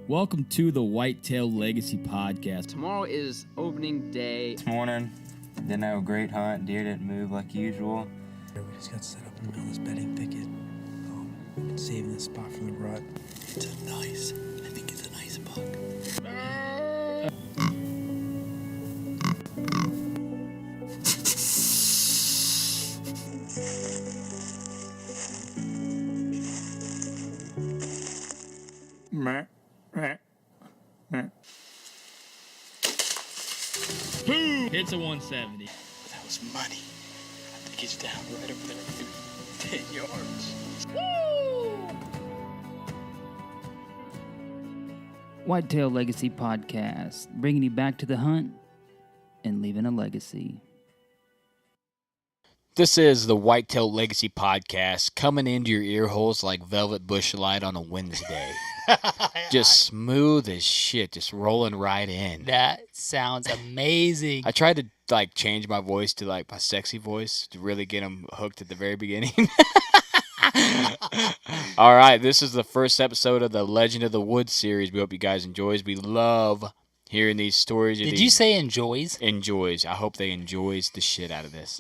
Welcome to the Whitetail Legacy Podcast. Tomorrow is opening day. This morning, didn't have a great hunt. Deer didn't move like usual. We just got set up in the middle of this bedding thicket. We've been saving this spot from the rut. I think it's a nice buck. Boom! Hits a 170. That was money. I think he's down right over there. 10 yards. Whitetail Legacy Podcast, bringing you back to the hunt and leaving a legacy. This is the Whitetail Legacy Podcast, coming into your ear holes like velvet bush light on a Wednesday. Just smooth as shit, just rolling right in. That sounds amazing. I tried to change my voice to my sexy voice to really get them hooked at the very beginning. All right, this is the first episode of the Legend of the Woods series. We hope you guys enjoys. We love hearing these stories. Did you say enjoys? Enjoys. I hope they enjoys the shit out of this.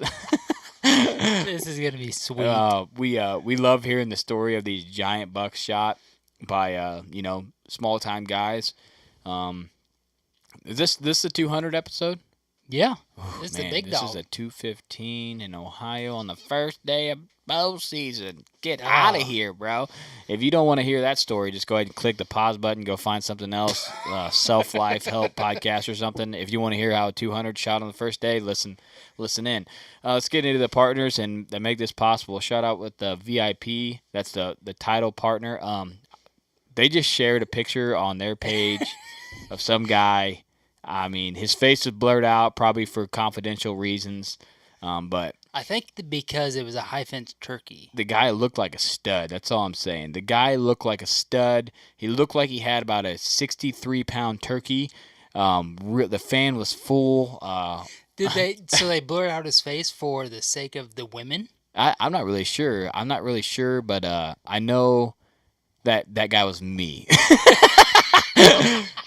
This is gonna be sweet. We love hearing the story of these giant bucks shot by small time guys. Is this the 200 episode? Yeah, Oh, this is man, a big this dog. is a 215 in Ohio on the first day of bow season. Get out of here, bro. If you don't want to hear that story, just go ahead and click the pause button. Go find something else, self-life help podcast or something. If you want to hear how a 200 shot on the first day, listen in. Let's get into the partners and that make this possible. Shout out with the VIP. That's the title partner. They just shared a picture on their page of some guy. I mean, his face was blurred out, probably for confidential reasons, but I think because it was a high-fence turkey. the guy looked like a stud. That's all I'm saying. The guy looked like a stud. He looked like he had about a 63-pound turkey. The fan was full. Did they? So they blurred out his face for the sake of the women? I'm not really sure. But I know that guy was me.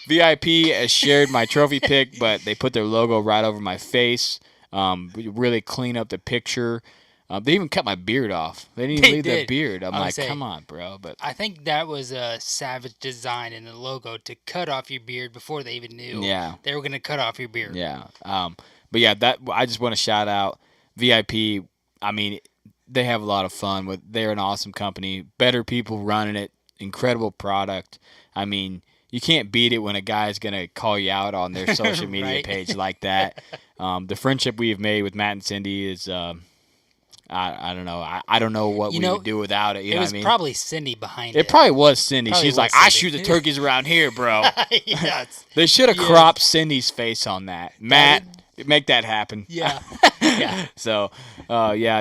VIP has shared my trophy pic, but they put their logo right over my face. Really clean up the picture. They even cut my beard off. They didn't even leave the beard. I'm like, come on, bro. But I think that was a savage design in the logo to cut off your beard before they even knew they were going to cut off your beard. yeah. But yeah, that I just want to shout out VIP. I mean, they have a lot of fun. They're an awesome company. Better people running it. Incredible product. I mean, you can't beat it when a guy's going to call you out on their social media Right. page like that. The friendship we've made with Matt and Cindy is, I don't know. I don't know what we would do without it. You it know was what I mean? probably Cindy behind it. It probably was Cindy. Probably She's was like, I Cindy. shoot the turkeys around here, bro. Yes. They should have Yes. cropped Cindy's face on that. Matt, make that happen. Yeah. Yeah. So,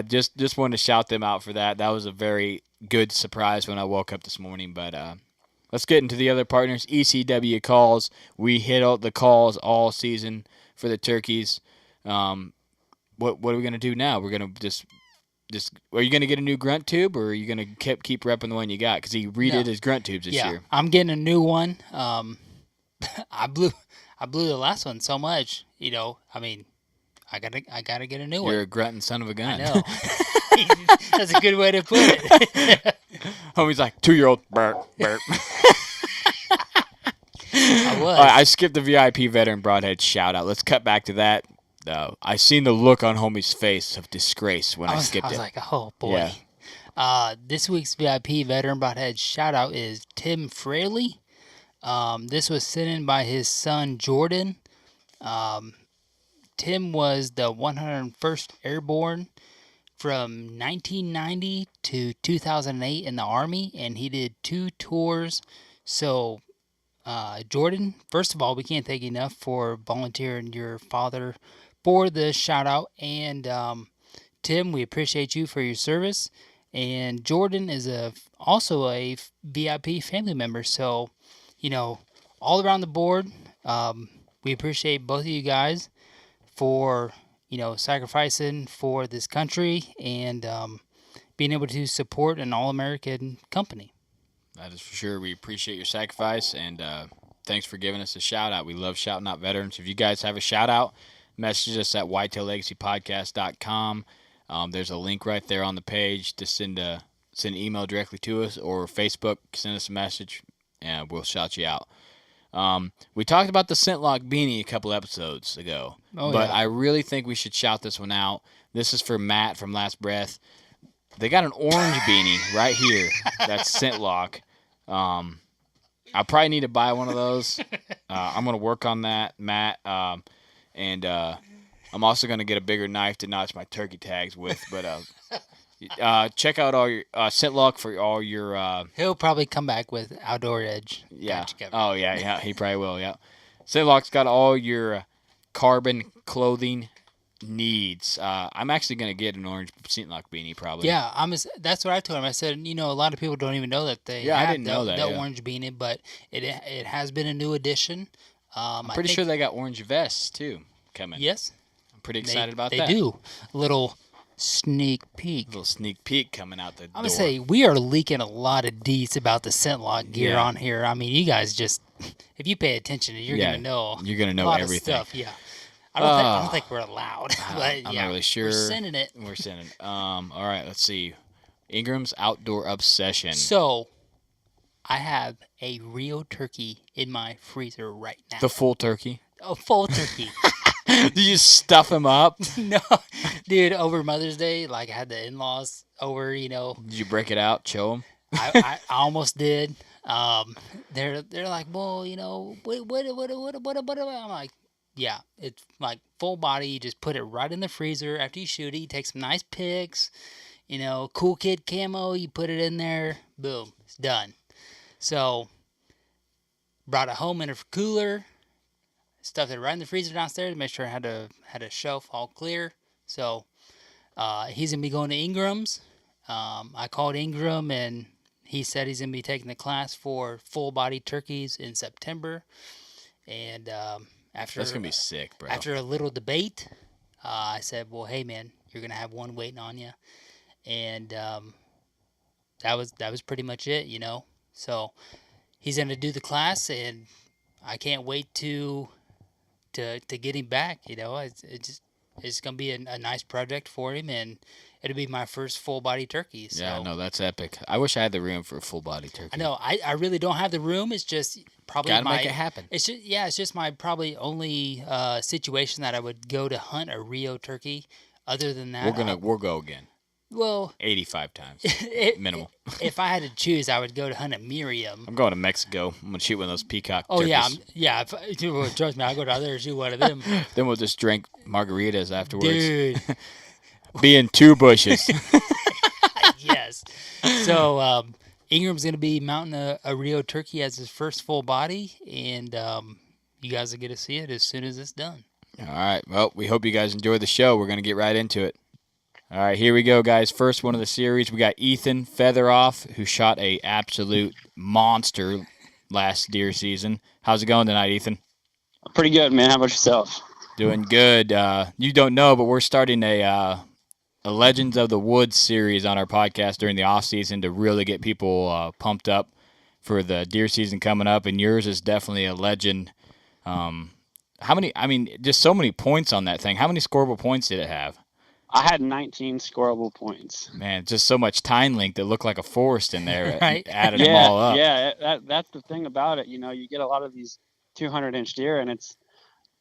just wanted to shout them out for that. That was a very good surprise when I woke up this morning. But let's get into the other partners. ECW calls. We hit all the calls all season for the turkeys. What are we gonna do now? We're gonna just. Are you gonna get a new grunt tube, or are you gonna keep repping the one you got? Because he redid his grunt tubes this year. I'm getting a new one. I blew the last one so much. I mean, I gotta get a new one. You're a grunting son of a gun. I know. That's a good way to put it. Homie's like 2-year-old. Burp, burp. I was. All right, I skipped the VIP veteran broadhead shout out. Let's cut back to that. I seen the look on homie's face of disgrace when I skipped I was it. like, oh boy. Yeah. This week's VIP veteran broadhead shout out is Tim Fraley. This was sent in by his son Jordan. Tim was the 101st Airborne from 1990 to 2008 in the Army, and he did 2 tours. So, Jordan, first of all, we can't thank you enough for volunteering your father for the shout out. And Tim, we appreciate you for your service. And Jordan is also a VIP family member. So, all around the board, we appreciate both of you guys for, sacrificing for this country and being able to support an all-American company. That is for sure. We appreciate your sacrifice, and thanks for giving us a shout-out. We love shouting out veterans. If you guys have a shout-out, message us at whitetaillegacypodcast.com. There's a link right there on the page to send an email directly to us, or Facebook, send us a message, and we'll shout you out. We talked about the ScentLock beanie a couple episodes ago, but I really think we should shout this one out. This is for Matt from Last Breath. They got an orange beanie right here. That's ScentLock. I probably need to buy one of those. I'm going to work on that, Matt. And I'm also going to get a bigger knife to notch my turkey tags with. But check out all your ScentLock for all your. He'll probably come back with Outdoor Edge. Yeah. Oh yeah. He probably will. Yeah. ScentLock's got all your carbon clothing needs. I'm actually going to get an orange ScentLock beanie probably. Yeah, that's what I told him. I said, a lot of people don't even know that they I have didn't know that, the orange beanie, but it has been a new addition. I'm pretty sure they got orange vests too coming. Yes. I'm pretty excited about that. They do. Little sneak peek. Little sneak peek coming out the door. I'm going to say, we are leaking a lot of deets about the ScentLock gear on here. I mean, you guys just, if you pay attention, you're going to know. You're going to know everything. Of stuff, yeah. I don't think we're allowed. But I'm not really sure. We're sending it. All right, let's see. Ingram's Outdoor Obsession. So, I have a real turkey in my freezer right now. The full turkey? A full turkey. Did you stuff him up? No. Dude, over Mother's Day, I had the in-laws over, Did you break it out, show them? I almost did. They're like, well, what? I'm like, yeah, it's like full body. You just put it right in the freezer. After you shoot it, you take some nice pics. Cool kid camo. You put it in there. Boom, it's done. So, brought it home in a cooler. Stuffed it right in the freezer downstairs to make sure I had a shelf all clear. So, he's gonna be going to Ingram's. I called Ingram and he said he's gonna be taking the class for full body turkeys in September. And that's gonna be sick, bro. After a little debate, I said, "Well, hey, man, you're gonna have one waiting on you," and that was pretty much it, So he's gonna do the class, and I can't wait to get him back. It's gonna be a nice project for him, and it'll be my first full body turkey. So. Yeah, no, that's epic. I wish I had the room for a full body turkey. I know. I really don't have the room. It's just probably gotta make it happen. It's just my probably only situation that I would go to hunt a Rio turkey. Other than that, we'll go again. Well, 85 times minimal. If I had to choose, I would go to hunt a Miriam. I'm going to Mexico. I'm gonna shoot one of those peacock turkeys. Yeah. Trust me, I'll go down there and shoot one of them. Then we'll just drink margaritas afterwards. Dude, be in two bushes. Yes. So Ingram's gonna be mounting a Rio turkey as his first full body, and you guys will get to see it as soon as it's done. All right. Well, we hope you guys enjoy the show. We're gonna get right into it. All right, here we go, guys. First one of the series. We got Ethan Featheroff, who shot a absolute monster last deer season. How's it going tonight, Ethan? Pretty good, man. How about yourself? Doing good. You don't know, but we're starting a Legends of the Woods series on our podcast during the off season to really get people pumped up for the deer season coming up. And yours is definitely a legend. How many? I mean, just so many points on that thing. How many scoreable points did it have? I had 19 scoreable points. Man, just so much tine link that looked like a forest in there. Right? Added them all up. Yeah, that's the thing about it. You get a lot of these 200-inch deer, and it's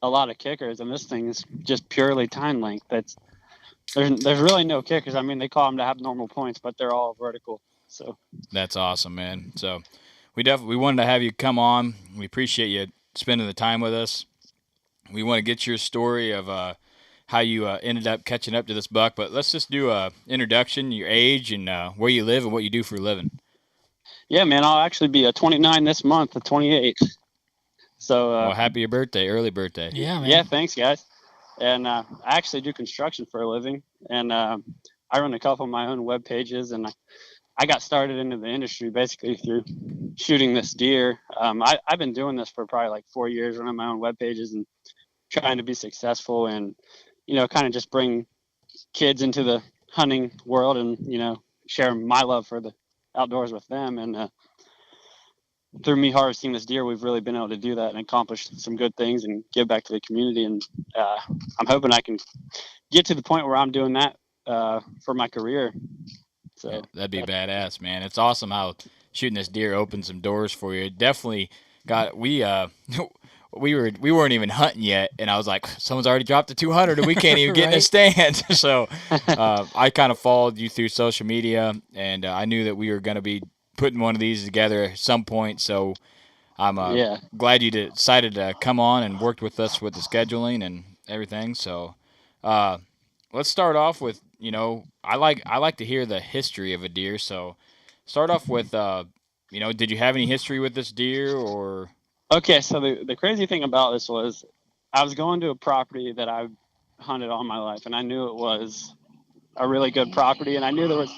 a lot of kickers, and this thing is just purely tine length. There's really no kickers. I mean, they call them to have normal points, but they're all vertical. So that's awesome, man. So we wanted to have you come on. We appreciate you spending the time with us. We want to get your story of how you ended up catching up to this buck, but let's just do a introduction, your age, and where you live and what you do for a living. Yeah, man, I'll actually be 29 this month, the 28th. So well, happy birthday, early birthday. Yeah, man. Yeah, thanks, guys. And I actually do construction for a living, and I run a couple of my own web pages, and I got started into the industry basically through shooting this deer. I've been doing this for probably like 4 years, running my own web pages and trying to be successful and kind of just bring kids into the hunting world and, share my love for the outdoors with them. And through me harvesting this deer, we've really been able to do that and accomplish some good things and give back to the community. And I'm hoping I can get to the point where I'm doing that for my career. So yeah, that'd be badass, man. It's awesome how shooting this deer opened some doors for you. It definitely got we weren't even hunting yet, and I was like, someone's already dropped the 200, and we can't even get in a stand. So I kind of followed you through social media, and I knew that we were going to be putting one of these together at some point. So I'm glad you decided to come on and worked with us with the scheduling and everything. So let's start off with, I like to hear the history of a deer. So start off with, did you have any history with this deer or? Okay, so the crazy thing about this was I was going to a property that I've hunted all my life, and I knew it was a really good property, and I knew there was,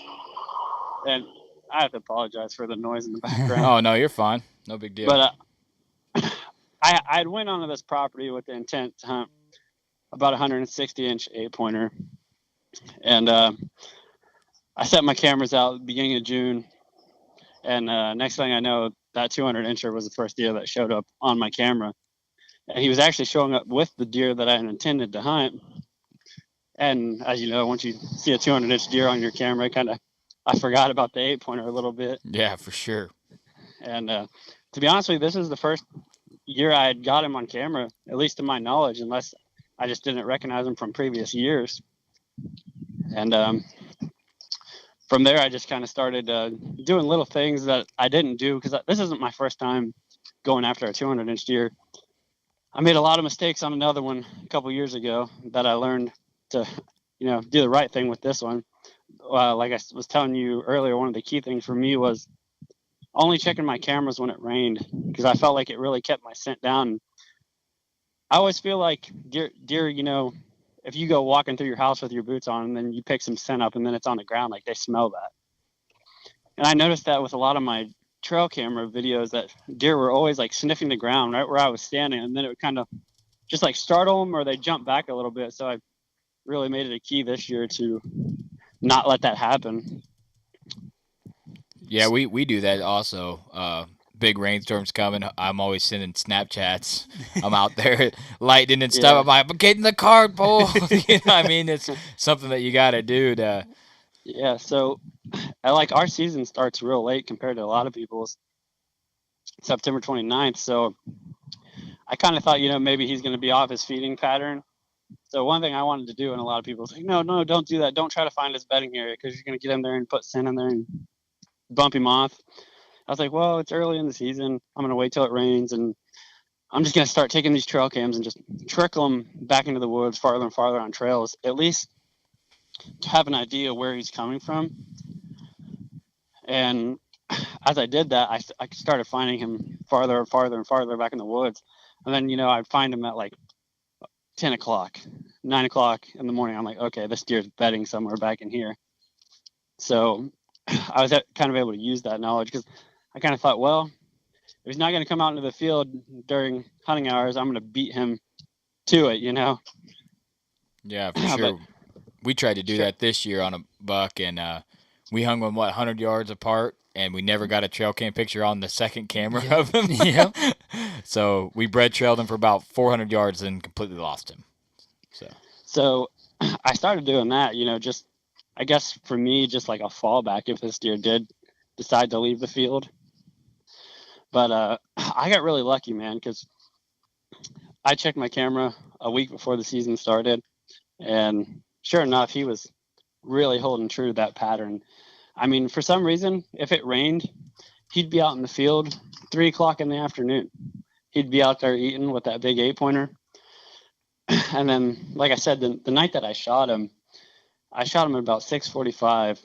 and I have to apologize for the noise in the background. Oh, no, you're fine. No big deal. But I went onto this property with the intent to hunt about 160-inch 8-pointer, and I set my cameras out at the beginning of June, and next thing I know, that 200-incher was the first deer that showed up on my camera. And he was actually showing up with the deer that I intended to hunt. And as you know, once you see a 200-inch deer on your camera, I forgot about the 8-pointer a little bit. Yeah, for sure. And to be honest with you, this is the first year I had got him on camera, at least to my knowledge, unless I just didn't recognize him from previous years. And from there, I just kind of started doing little things that I didn't do, because this isn't my first time going after a 200-inch deer. I made a lot of mistakes on another one a couple years ago that I learned to, do the right thing with this one. Like I was telling you earlier, one of the key things for me was only checking my cameras when it rained, because I felt like it really kept my scent down. I always feel like deer, if you go walking through your house with your boots on and then you pick some scent up and then it's on the ground, like they smell that. And I noticed that with a lot of my trail camera videos, that deer were always like sniffing the ground right where I was standing, and then it would kind of just like startle them or they jump back a little bit. So I really made it a key this year to not let that happen. Yeah, we do that also. Big rainstorms coming, I'm always sending Snapchats. I'm out there lighting and stuff. I'm like, get in the car, Paul. You know what I mean? It's something that you got to do. Yeah, so our season starts real late compared to a lot of people's. September 29th. So I kind of thought, maybe he's going to be off his feeding pattern. So one thing I wanted to do, and a lot of people was like, no, don't do that. Don't try to find his bedding area, because you're going to get him there and put scent in there and bump him off. I was like, well, it's early in the season. I'm going to wait till it rains, and I'm just going to start taking these trail cams and just trickle them back into the woods farther and farther on trails, at least to have an idea where he's coming from. And as I did that, I started finding him farther and farther and farther back in the woods. And then, I'd find him at like 10 o'clock, 9 o'clock in the morning. I'm like, okay, this deer's bedding somewhere back in here. So I was kind of able to use that knowledge, because I kind of thought, well, if he's not going to come out into the field during hunting hours, I'm going to beat him to it, Yeah, for sure. We tried to do that this year on a buck, and we hung them, 100 yards apart, and we never got a trail cam picture on the second camera of him. Yeah. So we bread trailed him for about 400 yards and completely lost him. So I started doing that, just, I guess for me, just like a fallback if this deer did decide to leave the field. But I got really lucky, man, because I checked my camera a week before the season started, and sure enough, he was really holding true to that pattern. I mean, for some reason, if it rained, he'd be out in the field 3 o'clock in the afternoon. He'd be out there eating with that big 8-pointer. And then, like I said, the night that I shot him at about 6:45.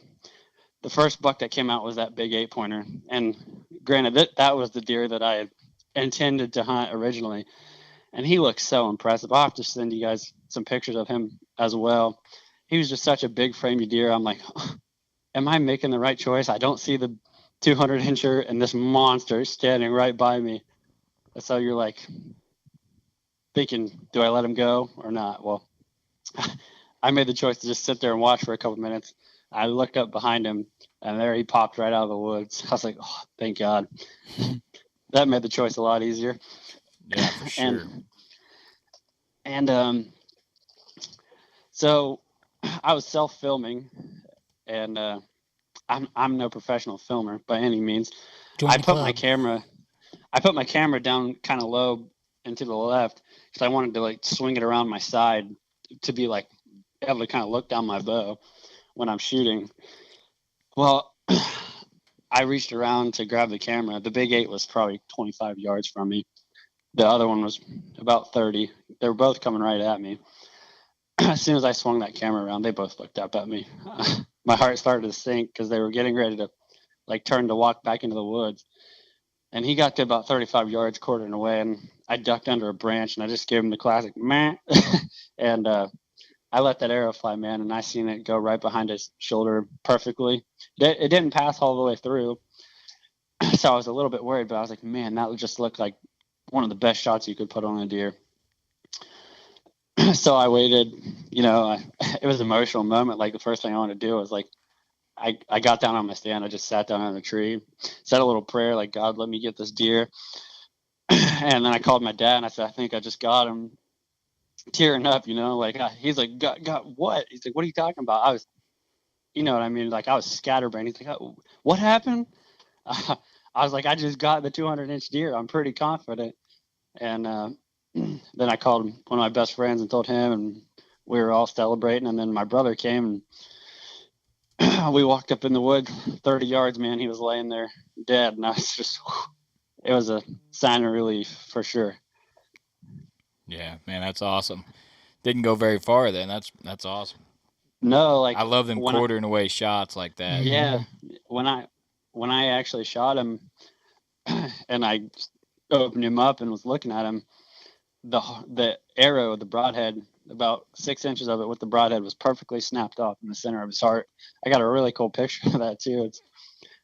The first buck that came out was that big 8-pointer. And granted, that was the deer that I had intended to hunt originally. And he looks so impressive. I'll have to send you guys some pictures of him as well. He was just such a big framey deer. I'm like, am I making the right choice? I don't see the 200-incher and this monster standing right by me. So you're like thinking, do I let him go or not? Well, I made the choice to just sit there and watch for a couple minutes. I looked up behind him, and there he popped right out of the woods. I was like, oh, thank God. that made the choice a lot easier. Yeah, for sure. And so I was self-filming, and I'm no professional filmer by any means. Join I the put my club. camera down kind of low and to the left because I wanted to like swing it around my side to be like able to kind of look down my bow when I'm shooting. Well, I reached around to grab the camera. The big 8 was probably 25 yards from me. The other one was about 30. They were both coming right at me. As soon as I swung that camera around, they both looked up at me. My heart started to sink because they were getting ready to like turn to walk back into the woods. And he got to about 35 yards quartering away, and I ducked under a branch, and I just gave him the classic meh. And I let that arrow fly, man, and I seen it go right behind his shoulder perfectly. It didn't pass all the way through, so I was a little bit worried, but I was like, man, that would just look like one of the best shots you could put on a deer. So I waited, it was an emotional moment. Like the first thing I wanted to do was like, I got down on my stand. I just sat down on the tree, said a little prayer, like, God, let me get this deer. And then I called my dad and I said, I think I just got him. Tearing up, like he's like, got what? He's like, what are you talking about? I was, you know what I mean? Like I was scatterbrained. He's like, oh, what happened? I was like, I just got the 200-inch deer. I'm pretty confident. And then I called one of my best friends and told him, and we were all celebrating. And then my brother came and we walked up in the wood 30 yards, man. He was laying there dead. And I was just, it was a sign of relief for sure. Yeah, man, that's awesome. Didn't go very far then. That's awesome. No, like I love them quartering away shots like that. Yeah, when I actually shot him, and I opened him up and was looking at him, the arrow, the broadhead, about 6 inches of it with the broadhead was perfectly snapped off in the center of his heart. I got a really cool picture of that too.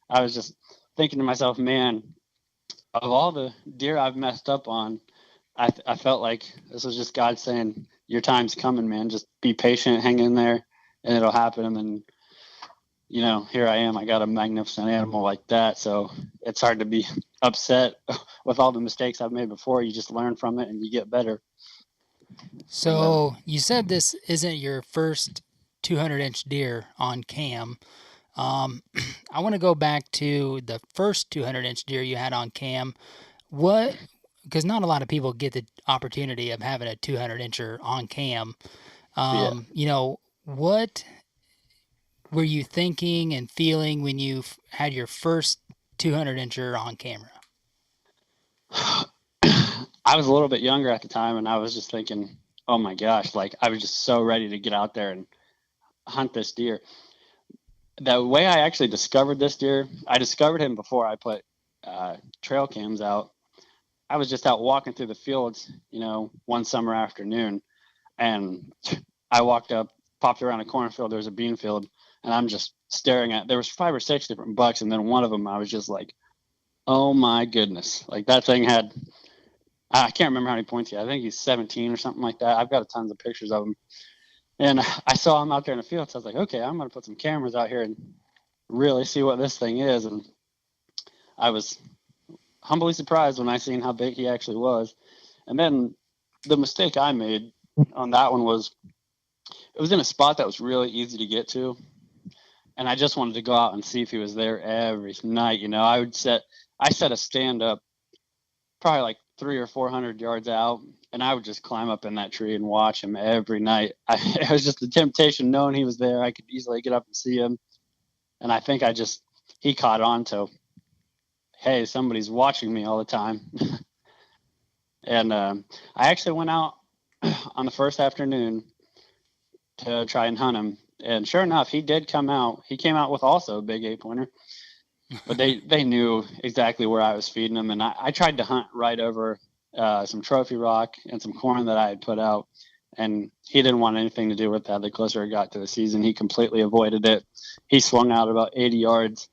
I was just thinking to myself, man, of all the deer I've messed up on, I felt like this was just God saying, your time's coming, man. Just be patient, hang in there, and it'll happen. And then, here I am. I got a magnificent animal like that. So it's hard to be upset with all the mistakes I've made before. You just learn from it and you get better. So you said this isn't your first 200-inch deer on cam. I want to go back to the first 200-inch deer you had on cam. Because not a lot of people get the opportunity of having a 200-incher on cam. What were you thinking and feeling when you had your first 200-incher on camera? I was a little bit younger at the time, and I was just thinking, oh my gosh, like I was just so ready to get out there and hunt this deer. The way I actually discovered this deer, I discovered him before I put trail cams out. I was just out walking through the fields, one summer afternoon, and I walked up, popped around a cornfield. There was a bean field, and I'm just staring at. There was 5 or 6 different bucks, and then one of them, I was just like, "Oh my goodness!" Like that thing had. I can't remember how many points he had. I think he's 17 or something like that. I've got tons of pictures of him, and I saw him out there in the field. So I was like, "Okay, I'm gonna put some cameras out here and really see what this thing is." And I was humbly surprised when I seen how big he actually was. And then the mistake I made on that one was it was in a spot that was really easy to get to. And I just wanted to go out and see if he was there every night. I set a stand up probably like 300 or 400 yards out, and I would just climb up in that tree and watch him every night. It was just a temptation knowing he was there. I could easily get up and see him. And I think he caught on to, hey, somebody's watching me all the time. And I actually went out on the first afternoon to try and hunt him. And sure enough, he did come out. He came out with also a big 8-pointer. But they knew exactly where I was feeding them. And I tried to hunt right over some trophy rock and some corn that I had put out. And he didn't want anything to do with that. The closer it got to the season, he completely avoided it. He swung out about 80 yards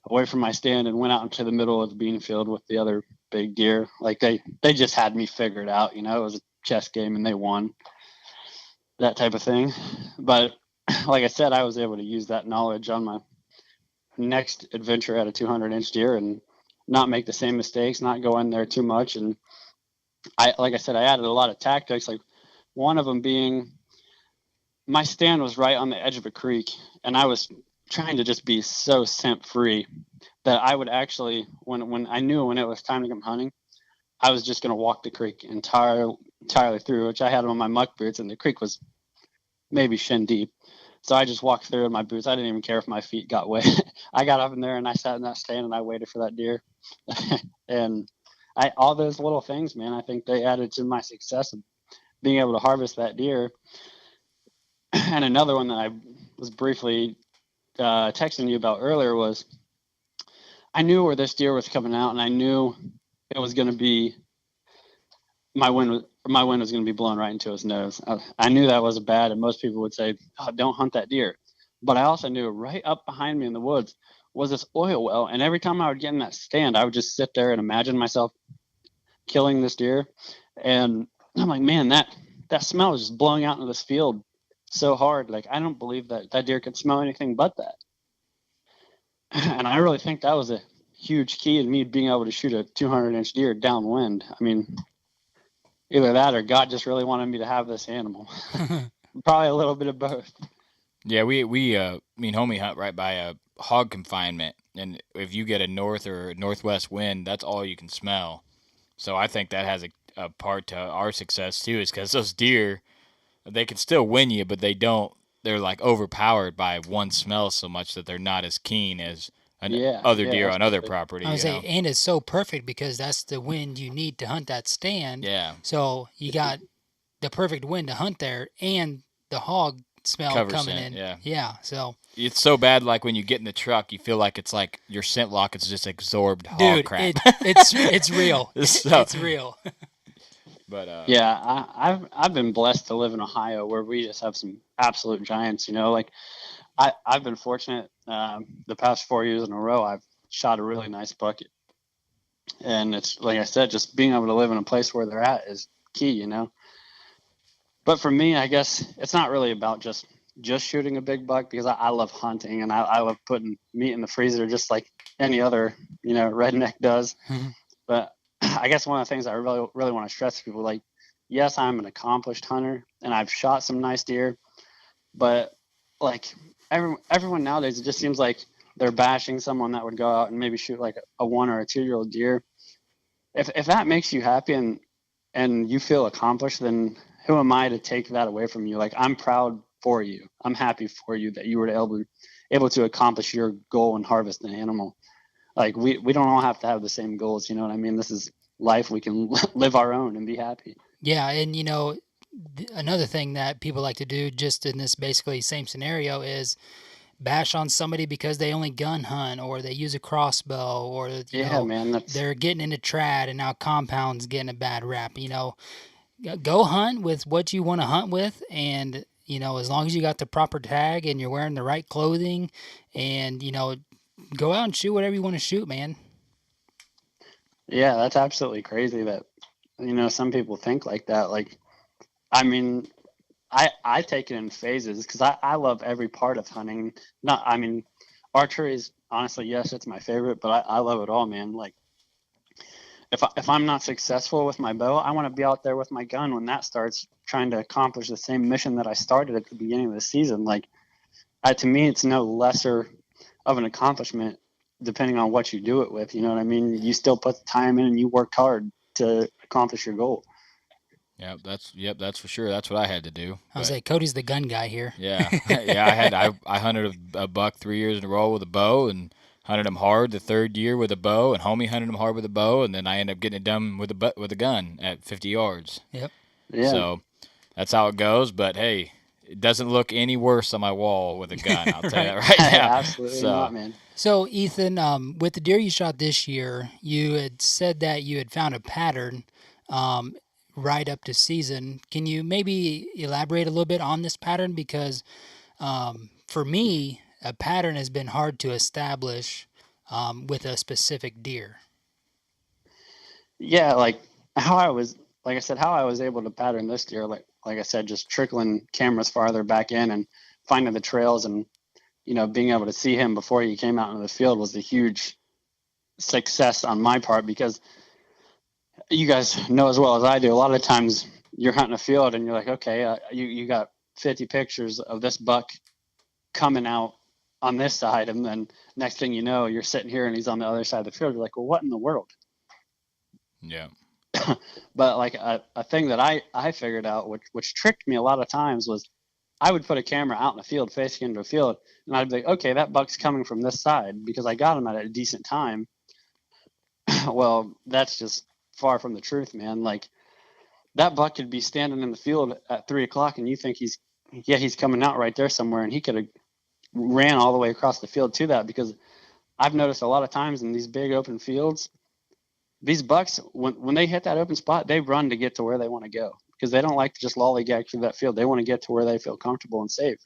away from my stand and went out into the middle of the bean field with the other big deer. Like they just had me figured out, it was a chess game and they won, that type of thing. But like I said, I was able to use that knowledge on my next adventure at a 200-inch deer, and not make the same mistakes, not go in there too much. And like I said, I added a lot of tactics, like one of them being my stand was right on the edge of a creek, and I was trying to just be so scent free that I would actually, when I knew when it was time to come hunting, I was just going to walk the creek entirely through, which I had on my muck boots, and the creek was maybe shin deep. So I just walked through in my boots. I didn't even care if my feet got wet. I got up in there and I sat in that stand and I waited for that deer. And all those little things, man, I think they added to my success of being able to harvest that deer. And another one that I was briefly texting you about earlier was I knew where this deer was coming out, and I knew it was going to be my wind was going to be blowing right into his nose. I knew that was bad, and most people would say, oh, don't hunt that deer. But I also knew right up behind me in the woods was this oil well, and every time I would get in that stand, I would just sit there and imagine myself killing this deer. And I'm like, man, that smell is just blowing out into this field so hard. Like, I don't believe that deer could smell anything but that. And I really think that was a huge key in me being able to shoot a 200-inch deer downwind. I mean, either that or God just really wanted me to have this animal. Probably a little bit of both. Yeah, we me and homie hunt right by a hog confinement, and if you get a north or northwest wind, that's all you can smell. So I think that has a part to our success too, is because those deer, they can still win you, but they're like overpowered by one smell so much that they're not as keen as other deer on other property. I would say, and it's so perfect because that's the wind you need to hunt that stand. Yeah. So you got the perfect wind to hunt there, and the hog smell coming in. Yeah. Yeah. So it's so bad. Like when you get in the truck, you feel like it's like your scent lock is just absorbed hog dude, crap. It's real. It's real. But yeah, I've been blessed to live in Ohio where we just have some absolute giants. You know, like I've been fortunate. The past 4 years in a row, I've shot a really nice bucket, and it's like I said, just being able to live in a place where they're at is key. You know. But for me, I guess it's not really about just shooting a big buck, because I love hunting and I love putting meat in the freezer just like any other, redneck does. Mm-hmm. But I guess one of the things I really, really want to stress to people, like, yes, I'm an accomplished hunter and I've shot some nice deer, but like everyone nowadays, it just seems like they're bashing someone that would go out and maybe shoot like a 1 or a 2-year-old deer. If that makes you happy and you feel accomplished, then who am I to take that away from you? Like, I'm proud for you. I'm happy for you that you were able to accomplish your goal and harvest an animal. Like, we don't all have to have the same goals. You know what I mean? This is life. We can live our own and be happy. Yeah. And, another thing that people like to do just in this basically same scenario is bash on somebody because they only gun hunt or they use a crossbow or, they're getting into trad and now compound's getting a bad rap. Go hunt with what you want to hunt with, and as long as you got the proper tag and you're wearing the right clothing, and go out and shoot whatever you want to shoot, man. Yeah, that's absolutely crazy that some people think like that. Like, I mean, I take it in phases because I love every part of hunting. Archery is honestly, yes, it's my favorite, but I love it all, man. Like, if I'm not successful with my bow, I want to be out there with my gun when that starts, trying to accomplish the same mission that I started at the beginning of the season. Like, to me, it's no lesser of an accomplishment depending on what you do it with. You know what I mean? You still put the time in and you worked hard to accomplish your goal. That's for sure. That's what I had to do. I was like, Cody's the gun guy here. Yeah. I hunted a buck 3 years in a row with a bow, and hunted him hard the third year with a bow, and homie hunted him hard with a bow, and then I ended up getting it done with a gun at 50 yards. Yep. Yeah. So that's how it goes. But hey, it doesn't look any worse on my wall with a gun. I'll tell you that right now. Absolutely not, man. So Ethan, with the deer you shot this year, you had said that you had found a pattern right up to season. Can you maybe elaborate a little bit on this pattern? Because for me, a pattern has been hard to establish with a specific deer. Yeah, like how I was able to pattern this deer, like I said, just trickling cameras farther back in and finding the trails and, being able to see him before he came out into the field was a huge success on my part, because you guys know as well as I do, a lot of times you're hunting a field and you're like, okay, you got 50 pictures of this buck coming out on this side, and then next thing you know, you're sitting here and he's on the other side of the field. You're like, well, what in the world? Yeah. But like a thing that I figured out, which tricked me a lot of times, was I would put a camera out in the field facing into a field, and I'd be like, okay, that buck's coming from this side because I got him at a decent time. Well, that's just far from the truth, man. Like, that buck could be standing in the field at 3 o'clock and you think he's coming out right there somewhere, and he could have ran all the way across the field to that, because I've noticed a lot of times in these big open fields, these bucks, when they hit that open spot, they run to get to where they want to go, because they don't like to just lollygag through that field. They want to get to where they feel comfortable and safe.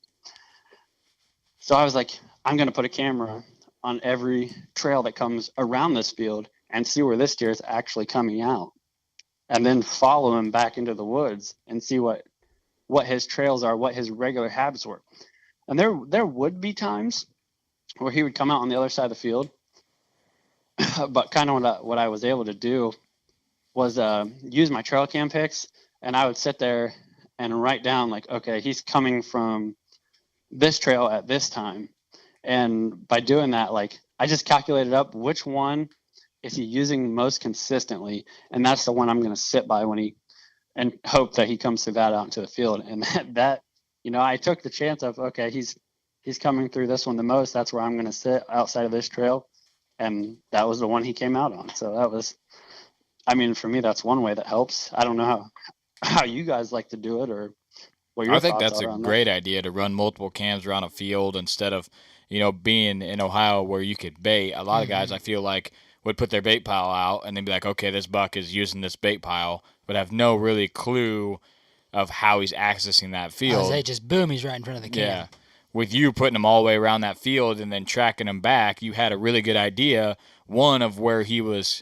So I was like, I'm going to put a camera on every trail that comes around this field and see where this deer is actually coming out, and then follow him back into the woods and see what his trails are, what his regular habits were. And there would be times where he would come out on the other side of the field, but kind of what I was able to do was use my trail cam pics, and I would sit there and write down, like, okay, he's coming from this trail at this time. And by doing that, like, I just calculated up which one is he using most consistently, and that's the one I'm going to sit by and hope that he comes through that out into the field. And that I took the chance of, okay, he's coming through this one the most. That's where I'm going to sit outside of this trail. And that was the one he came out on. So that was, for me, that's one way that helps. I don't know how you guys like to do it, or what your I think thoughts that's are a on great idea, to run multiple cams around a field instead of, being in Ohio where you could bait. A lot of guys, I feel like, would put their bait pile out and then be like, okay, this buck is using this bait pile, but have no really clue of how he's accessing that field. They just boom, he's right in front of the cam. Yeah. With you putting him all the way around that field and then tracking him back, you had a really good idea, one, of where he was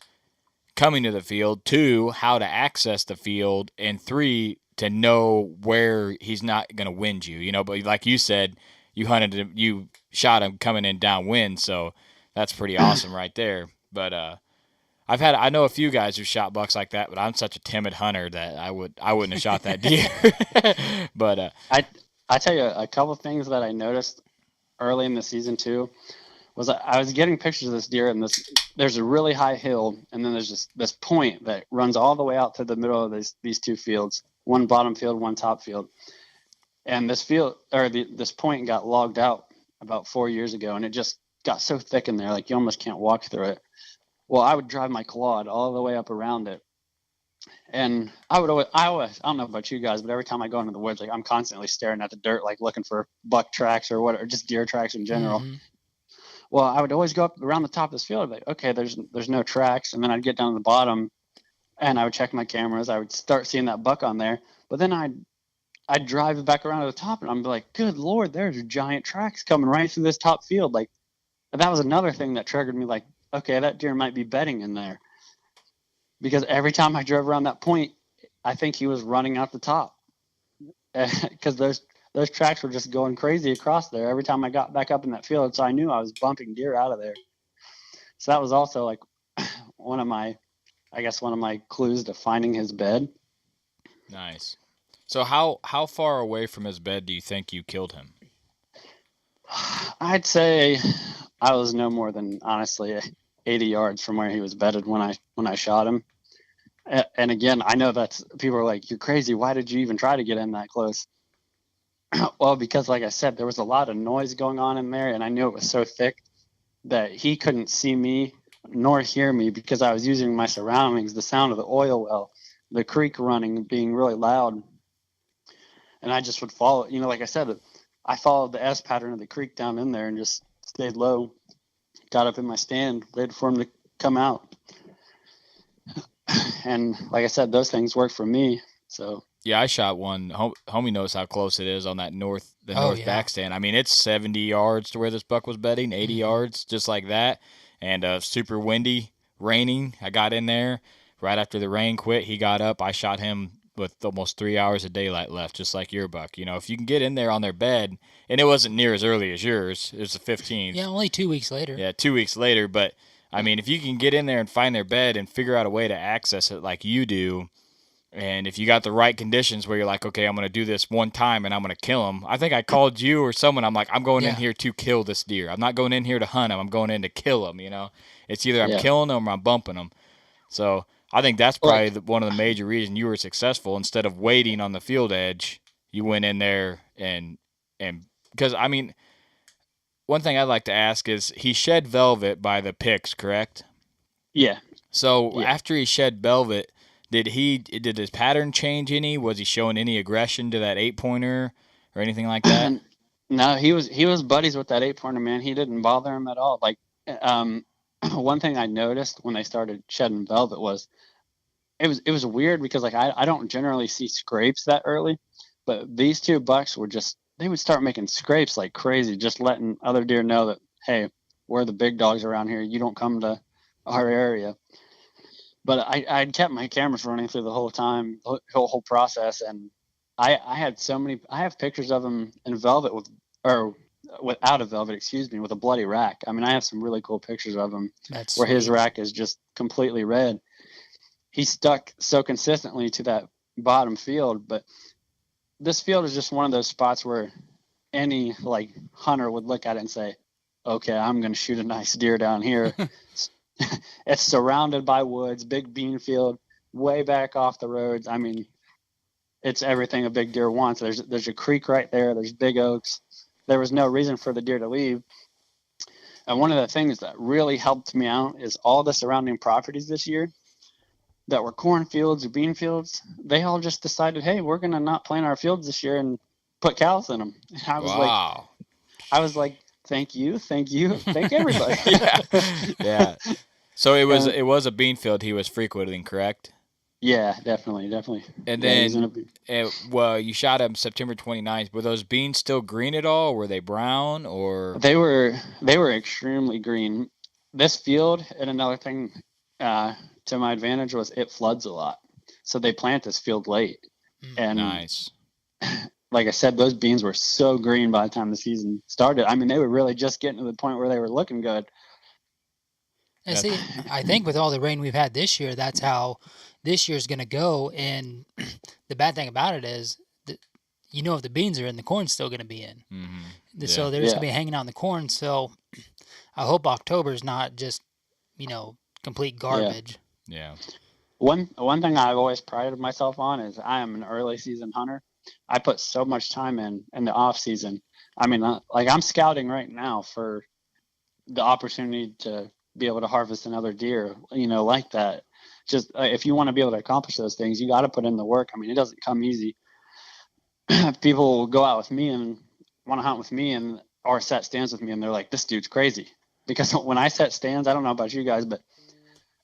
coming to the field, two, how to access the field, and three, to know where he's not going to wind you. But like you said, you shot him coming in downwind, so that's pretty awesome right there. But I know a few guys who shot bucks like that, but I'm such a timid hunter that I wouldn't have shot that deer. But I tell you, a couple of things that I noticed early in the season too was I was getting pictures of this deer, and there's a really high hill, and then there's this point that runs all the way out to the middle of these two fields, one bottom field, one top field. And this point got logged out about 4 years ago, and it just got so thick in there, like you almost can't walk through it. Well, I would drive my quad all the way up around it. And I don't know about you guys, but every time I go into the woods, like, I'm constantly staring at the dirt, like looking for buck tracks or whatever, or just deer tracks in general. Mm-hmm. Well, I would always go up around the top of this field, like, okay, there's no tracks. And then I'd get down to the bottom and I would check my cameras. I would start seeing that buck on there, but then I'd drive back around to the top and I'm like, good Lord, there's giant tracks coming right through this top field. Like, that was another thing that triggered me, like, okay, that deer might be bedding in there. Because every time I drove around that point, I think he was running out the top. Because those tracks were just going crazy across there every time I got back up in that field. So I knew I was bumping deer out of there. So that was also like one of my clues to finding his bed. Nice. So how far away from his bed do you think you killed him? I'd say I was no more than, honestly, 80 yards from where he was bedded when I shot him. And again, I know that's, people are like, you're crazy. Why did you even try to get in that close? Well, because like I said, there was a lot of noise going on in there, and I knew it was so thick that he couldn't see me nor hear me, because I was using my surroundings, the sound of the oil well, the creek running, being really loud. And I just would follow, like I said, I followed the S pattern of the creek down in there and just stayed low, got up in my stand, waited for him to come out. And like I said, those things work for me. So yeah, I shot one. Homie knows how close it is on that north back stand. I mean, it's 70 yards to where this buck was bedding, 80 yards, just like that. And super windy, raining. I got in there right after the rain quit. He got up. I shot him with almost 3 hours of daylight left, just like your buck. If you can get in there on their bed, and it wasn't near as early as yours. It was the 15th. Yeah, only 2 weeks later. Yeah, 2 weeks later. But I mean, if you can get in there and find their bed and figure out a way to access it like you do, and if you got the right conditions where you're like, okay, I'm going to do this one time and I'm going to kill him. I think I called you or someone. I'm like, I'm going in here to kill this deer. I'm not going in here to hunt him. I'm going in to kill him, you know. It's either I'm killing him or I'm bumping him. So I think that's probably one of the major reasons you were successful. Instead of waiting on the field edge, you went in there and because, I mean, one thing I'd like to ask is he shed velvet by the picks, correct? Yeah. So after he shed velvet, did his pattern change any? Was he showing any aggression to that 8-pointer or anything like that? No, he was buddies with that 8-pointer, man. He didn't bother him at all. Like, one thing I noticed when they started shedding velvet was it was weird because like I don't generally see scrapes that early, but these two bucks were they would start making scrapes like crazy, just letting other deer know that, hey, we're the big dogs around here. You don't come to our area. But I'd kept my cameras running through the whole time, the whole process, and I have pictures of him in velvet without a velvet, with a bloody rack. I mean, I have some really cool pictures of him where his rack is just completely red. He stuck so consistently to that bottom field, but this field is just one of those spots where any like hunter would look at it and say, okay, I'm going to shoot a nice deer down here. It's surrounded by woods, big bean field, way back off the roads. I mean, it's everything a big deer wants. There's a creek right there. There's big oaks. There was no reason for the deer to leave. And one of the things that really helped me out is all the surrounding properties this year that were cornfields or bean fields. They all just decided, hey, we're going to not plant our fields this year and put cows in them. And I was like, thank you, thank everybody. Yeah. So it was a bean field he was frequenting, correct? Yeah, definitely. And then, you shot him September 29th. Were those beans still green at all? Were they brown or? They were extremely green. This field, and another thing to my advantage was it floods a lot, so they plant this field late. And nice. Like I said, those beans were so green by the time the season started. I mean, they were really just getting to the point where they were looking good. And see, I think with all the rain we've had this year, that's how this year's going to go. And the bad thing about it is, that, if the beans are in, the corn's still going to be in. Mm-hmm. So they're just going to be hanging out in the corn. So I hope October's not just, complete garbage. Yeah. One thing I've always prided myself on is I am an early season hunter. I put so much time in the off season. I mean, like I'm scouting right now for the opportunity to be able to harvest another deer, like that. Just if you want to be able to accomplish those things, you got to put in the work. I mean, it doesn't come easy. People will go out with me and want to hunt with me or set stands with me, and they're like, "This dude's crazy." Because when I set stands, I don't know about you guys, but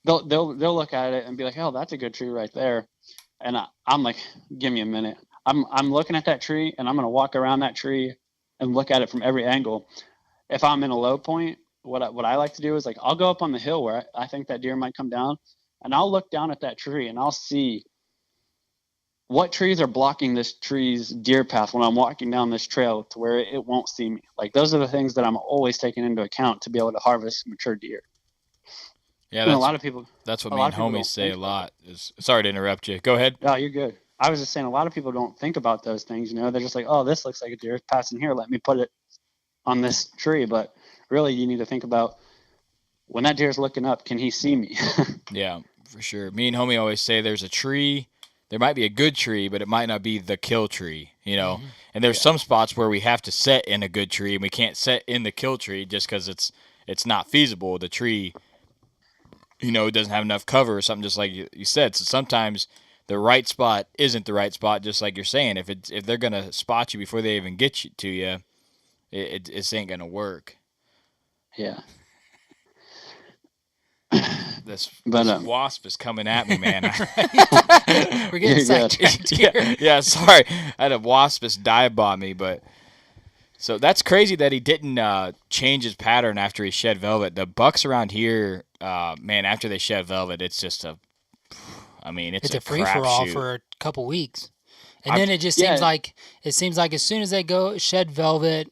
they'll look at it and be like, "Oh, that's a good tree right there," and I'm like, "Give me a minute." I'm looking at that tree, and I'm going to walk around that tree and look at it from every angle. If I'm in a low point, what I like to do is like I'll go up on the hill where I think that deer might come down, and I'll look down at that tree and I'll see what trees are blocking this tree's deer path when I'm walking down this trail to where it won't see me. Like those are the things that I'm always taking into account to be able to harvest mature deer. Yeah, a lot of people. That's what me and homies say a lot. Sorry to interrupt you. Go ahead. No, you're good. I was just saying a lot of people don't think about those things. They're just like, oh, this looks like a deer passing here. Let me put it on this tree. But really, you need to think about when that deer's looking up, can he see me? Yeah, for sure. Me and homie always say there's a tree. There might be a good tree, but it might not be the kill tree, Mm-hmm. And there's some spots where we have to set in a good tree, and we can't set in the kill tree just because it's not feasible. The tree, doesn't have enough cover or something, just like you said. So sometimes the right spot isn't the right spot, just like you're saying. If they're gonna spot you before they even get to you, it ain't gonna work. Yeah. This wasp is coming at me, man. We're getting sidetracked here. Yeah, sorry. I had a waspus dive bomb me, but so that's crazy that he didn't change his pattern after he shed velvet. The bucks around here, man, after they shed velvet, it's just a free for all for a couple weeks, and then it just seems like as soon as they go shed velvet,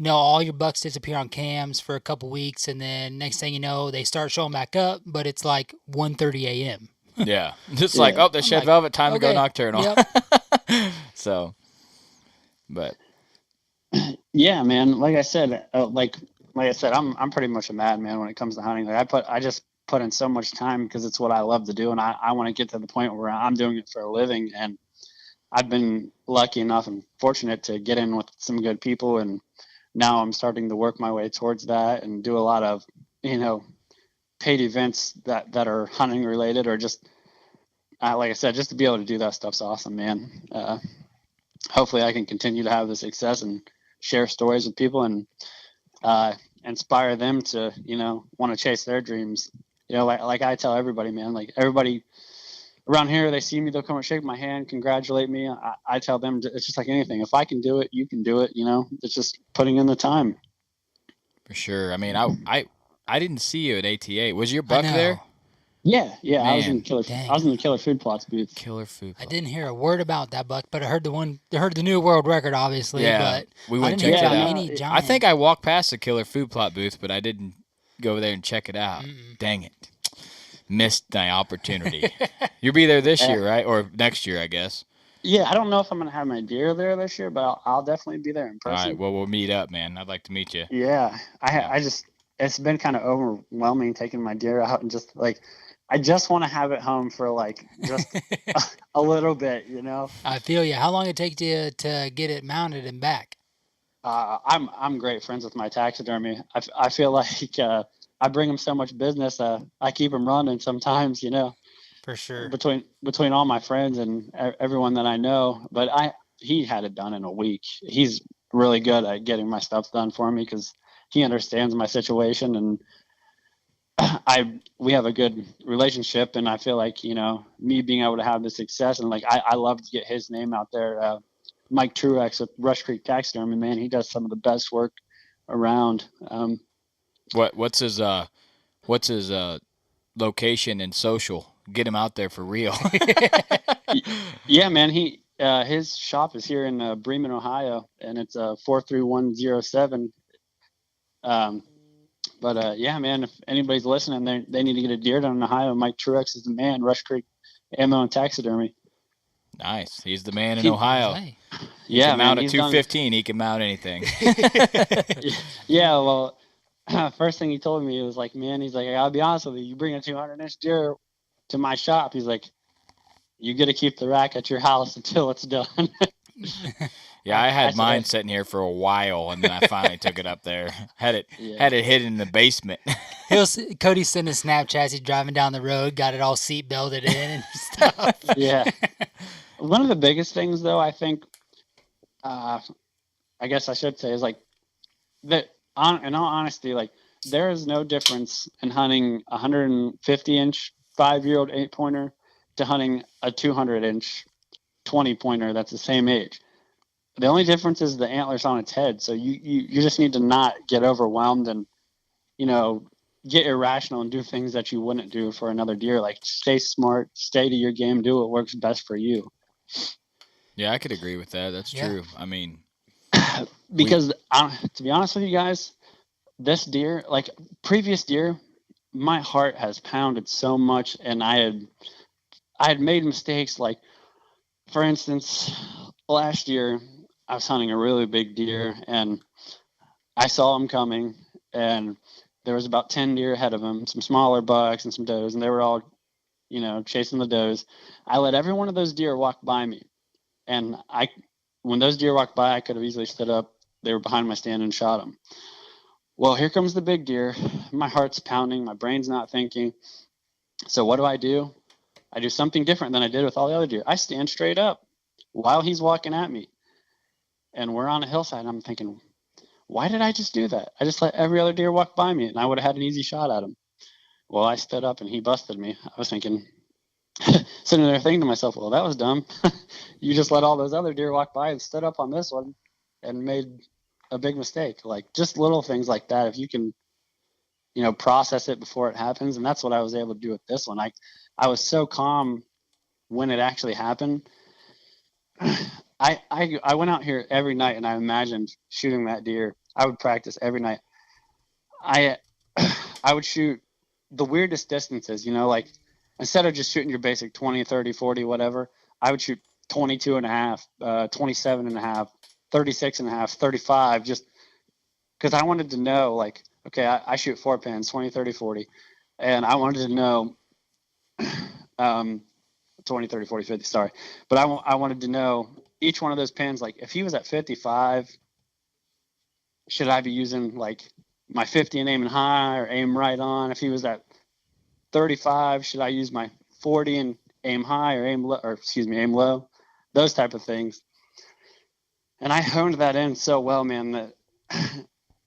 all your bucks disappear on cams for a couple weeks, and then next thing you know, they start showing back up, but it's like 1:30 a.m. Yeah. Just like, oh, the shed velvet, time to go nocturnal. Yep. So, but. Yeah, man. Like I said, I'm pretty much a madman when it comes to hunting. Like I just put in so much time because it's what I love to do, and I want to get to the point where I'm doing it for a living. And I've been lucky enough and fortunate to get in with some good people, and now I'm starting to work my way towards that and do a lot of, paid events that are hunting related, or just, like I said, just to be able to do that stuff's awesome, man. Hopefully I can continue to have the success and share stories with people and inspire them to, want to chase their dreams. Like I tell everybody, man, like everybody around here, they see me, they'll come and shake my hand, congratulate me. I tell them it's just like anything. If I can do it, you can do it. It's just putting in the time. For sure. I mean, I didn't see you at ATA. Was your buck there? Yeah. Man, I was in the Killer Food Plots booth. Killer Food Plots. I didn't hear a word about that buck, but I heard the new world record, obviously. Yeah, but we went check it out. Any giant. I think I walked past the Killer Food Plot booth, but I didn't go over there and check it out. Dang it. Missed my opportunity. You'll be there this year, right? Or next year, I guess. Yeah, I don't know if I'm going to have my deer there this year, but I'll definitely be there in person. All right, well, we'll meet up, man. I'd like to meet you. Yeah, it's been kind of overwhelming taking my deer out and just like, I just want to have it home for like just a little bit, I feel you. How long it take you to get it mounted and back? I'm great friends with my taxidermy. I feel like I bring them so much business. I keep them running sometimes, For sure. Between all my friends and everyone that I know. But he had it done in a week. He's really good at getting my stuff done for me because he understands my situation, and we have a good relationship. And I feel like, me being able to have the success, and like I love to get his name out there. Mike Truex with Rush Creek Taxidermy, man, he does some of the best work around. What's his location and social? Get him out there for real. Yeah, man. His shop is here in Bremen, Ohio, and it's 43107. But yeah, man, if anybody's listening, they need to get a deer done in Ohio. Mike Truex is the man. Rush Creek Ammo and Taxidermy. Nice. He's the man in Ohio. He can mount a 215. He can mount anything. Yeah, well, first thing he told me, it was like, man, he's like, I'll be honest with you. You bring a 200-inch deer to my shop. He's like, you get to keep the rack at your house until it's done. Yeah, I had mine sitting here for a while, and then I finally took it up there. Had it hidden in the basement. Cody sent us Snapchats. He's driving down the road, got it all seat belted in and stuff. Yeah. One of the biggest things, though, I think, I guess I should say, is like that. In all honesty, like there is no difference in hunting a 150-inch 5-year-old 8-pointer to hunting a 200-inch 20-pointer that's the same age. The only difference is the antlers on its head. So you just need to not get overwhelmed and, get irrational and do things that you wouldn't do for another deer. Like stay smart, stay to your game, do what works best for you. Yeah, I could agree with that. That's true. I mean, because to be honest with you guys, this deer, like previous deer, my heart has pounded so much, and I had made mistakes. Like, for instance, last year I was hunting a really big deer, and I saw him coming, and there was about 10 deer ahead of him, some smaller bucks and some does, and they were all, chasing the does. I let every one of those deer walk by me, and when those deer walked by, I could have easily stood up. They were behind my stand and shot them. Well, here comes the big deer. My heart's pounding. My brain's not thinking. So what do? I do something different than I did with all the other deer. I stand straight up while he's walking at me. And we're on a hillside, and I'm thinking, why did I just do that? I just let every other deer walk by me, and I would have had an easy shot at him. Well, I stood up, and he busted me. I was thinking, sitting there thinking to myself, well, that was dumb. You just let all those other deer walk by and stood up on this one and made a big mistake. Like, just little things like that. If you can, process it before it happens. And that's what I was able to do with this one. I was so calm when it actually happened. I went out here every night, and I imagined shooting that deer I would practice every night. I would shoot the weirdest distances, like instead of just shooting your basic 20, 30, 40, whatever, I would shoot 22 and a half, 27 and a half, 36 and a half, 35, just because I wanted to know, like, okay, I shoot 4 pins, 20, 30, 40, and I wanted to know 20, 30, 40, 50, sorry. But I wanted to know each one of those pins, like if he was at 55, should I be using like my 50 and aiming high or aim right on? If he was at 35, should I use my 40 and aim high or aim low? Those type of things. And I honed that in so well, man, that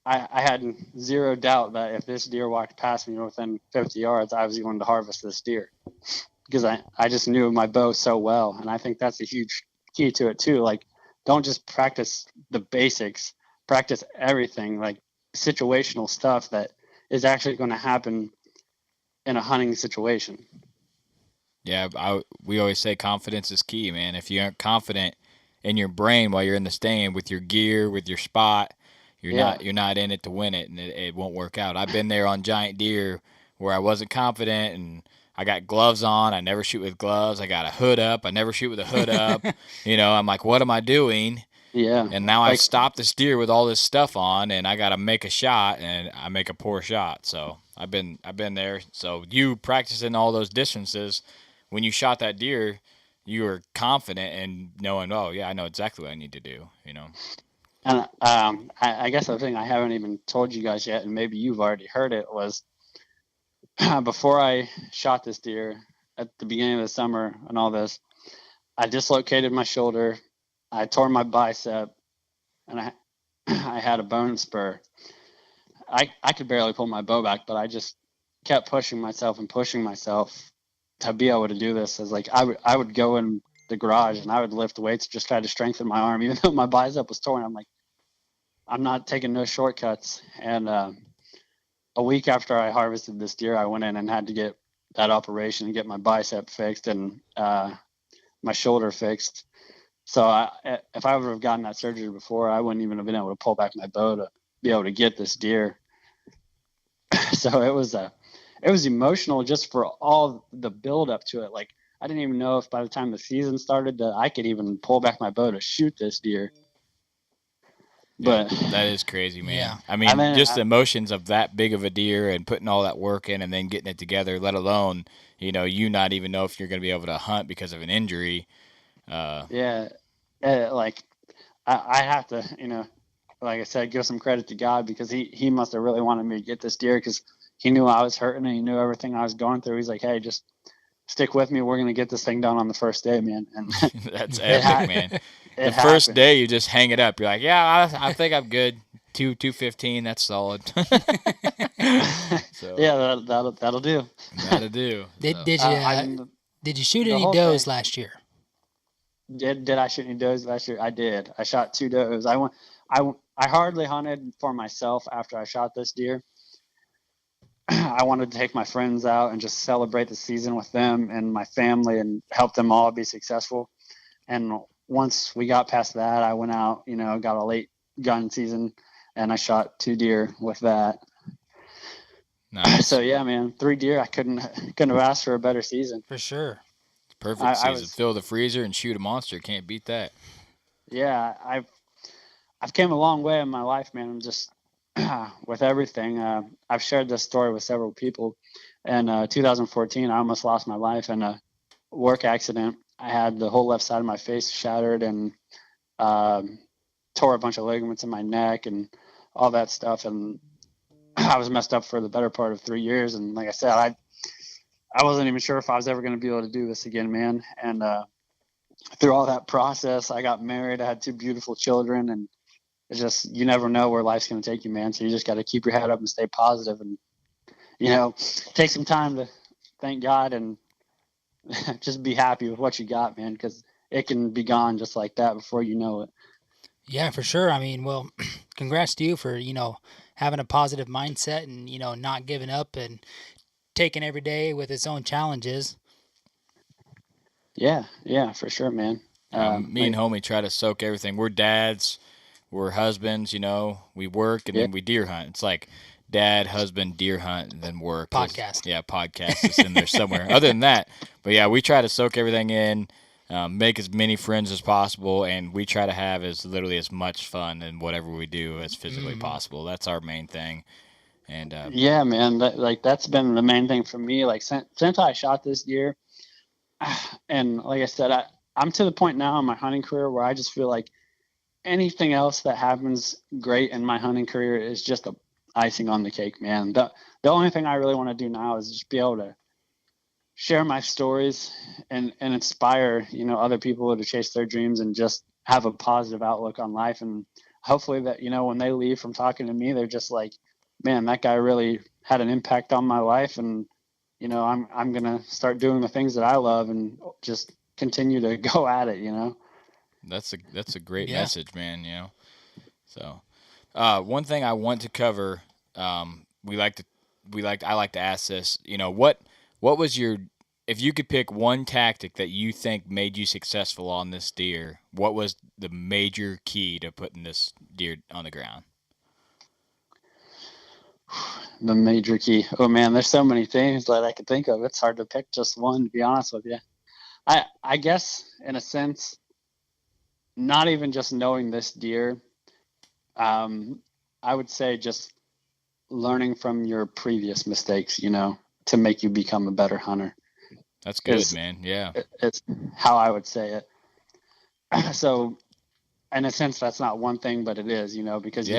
I had zero doubt that if this deer walked past me within 50 yards, I was going to harvest this deer, because I just knew my bow so well. And I think that's a huge key to it too. Like, don't just practice the basics, practice everything, like situational stuff that is actually going to happen in a hunting situation. Yeah, we always say confidence is key, man. If you aren't confident in your brain while you're in the stand with your gear, with your spot, you're not in it to win it, and it won't work out. I've been there on giant deer where I wasn't confident, and I got gloves on. I never shoot with gloves. I got a hood up. I never shoot with a hood up. I'm like, what am I doing? Yeah. And now I've stopped this deer with all this stuff on, and I got to make a shot, and I make a poor shot. So I've been there. So you practicing all those distances, when you shot that deer, you were confident and knowing, oh yeah, I know exactly what I need to do. And I guess the thing I haven't even told you guys yet, and maybe you've already heard it, was before I shot this deer at the beginning of the summer and all this, I dislocated my shoulder, I tore my bicep, and I had a bone spur. I could barely pull my bow back, but I just kept pushing myself to be able to do this. As like I would go in the garage and I would lift weights, just try to strengthen my arm, even though my bicep was torn. I'm like, I'm not taking no shortcuts. And a week after I harvested this deer, I went in and had to get that operation and get my bicep fixed and my shoulder fixed. So if I would have gotten that surgery before, I wouldn't even have been able to pull back my bow to be able to get this deer. So it was emotional just for all the build up to it. Like, I didn't even know if by the time the season started that I could even pull back my bow to shoot this deer. But yeah, that is crazy, man. Yeah. I mean, just the emotions of that big of a deer and putting all that work in and then getting it together, let alone, you not even know if you're going to be able to hunt because of an injury. Like I have to, like I said, give some credit to God, because he must have really wanted me to get this deer, because he knew I was hurting and he knew everything I was going through. He's like, hey, just stick with me. We're going to get this thing done on the first day, man. And that's epic, man. The first day you just hang it up. You're like, yeah, I think I'm good. 215, that's solid. So, yeah, that'll do. That'll do. Did you shoot any does last year? Did I shoot any does last year? I did. I shot 2 does. I hardly hunted for myself after I shot this deer. I wanted to take my friends out and just celebrate the season with them and my family and help them all be successful. And once we got past that, I went out, got a late gun season, and I shot 2 deer with that. Nice. So yeah, man, 3 deer. I couldn't have asked for a better season. For sure. Perfect season. Fill the freezer and shoot a monster. Can't beat that. Yeah, I've came a long way in my life, man. I'm just with everything. I've shared this story with several people. In 2014, I almost lost my life in a work accident. I had the whole left side of my face shattered and tore a bunch of ligaments in my neck and all that stuff. And I was messed up for the better part of 3 years. And like I said, I wasn't even sure if I was ever going to be able to do this again, man. And through all that process, I got married. I had 2 beautiful children, and it's just, you never know where life's going to take you, man. So you just got to keep your head up and stay positive and, take some time to thank God and just be happy with what you got, man, because it can be gone just like that before you know it. Yeah, for sure. I mean, well, congrats to you for, having a positive mindset and, not giving up and taking every day with its own challenges. Yeah, for sure, man. Me and homie try to soak everything. We're dads. we're husbands, you know, we work and then we deer hunt. It's like dad, husband, deer hunt, and then work. Podcast. Yeah, podcast is in there somewhere. Other than that, but yeah, we try to soak everything in, make as many friends as possible, and we try to have literally as much fun in whatever we do as physically possible. That's our main thing. And yeah, man, that's been the main thing for me. Like since I shot this deer, and like I said, I'm to the point now in my hunting career where I just feel like anything else that happens great in my hunting career is just a icing on the cake, man. The only thing I really want to do now is just be able to share my stories and inspire, you know, other people to chase their dreams and just have a positive outlook on life. And hopefully that, you know, when they leave from talking to me, they're just like, man, that guy really had an impact on my life. And, you know, I'm going to start doing the things that I love and just continue to go at it, you know? That's a great message, man, you know? So, one thing I want to cover, I like to ask this, you know, what was if you could pick one tactic that you think made you successful on this deer, what was the major key to putting this deer on the ground? The major key. Oh man, there's so many things that I could think of. It's hard to pick just one, to be honest with you. I guess in a sense, not even just knowing this deer, I would say just learning from your previous mistakes, you know, to make you become a better hunter. That's good, man. Yeah. It's how I would say it. So in a sense, that's not one thing, but it is, you know, because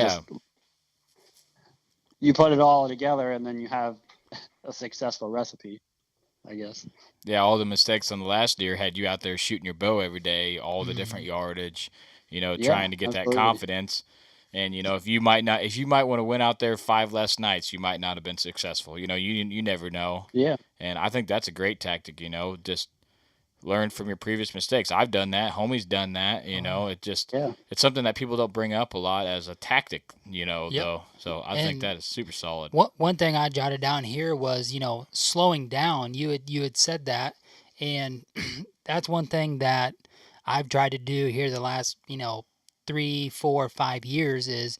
you put it all together and then you have a successful recipe, I guess. Yeah, all the mistakes on the last deer had you out there shooting your bow every day, all the different yardage, you know, trying to get that confidence. And, you know, if you might want to win out there 5 less nights, you might not have been successful. You know, you never know. Yeah. And I think that's a great tactic, you know, just learn from your previous mistakes. I've done that. Homie's done that, you know. It's something that people don't bring up a lot as a tactic, you know, though. So I think that is super solid. One thing I jotted down here was, you know, slowing down. You had said that, and that's one thing that I've tried to do here the last, you know, 3, 4, 5 years is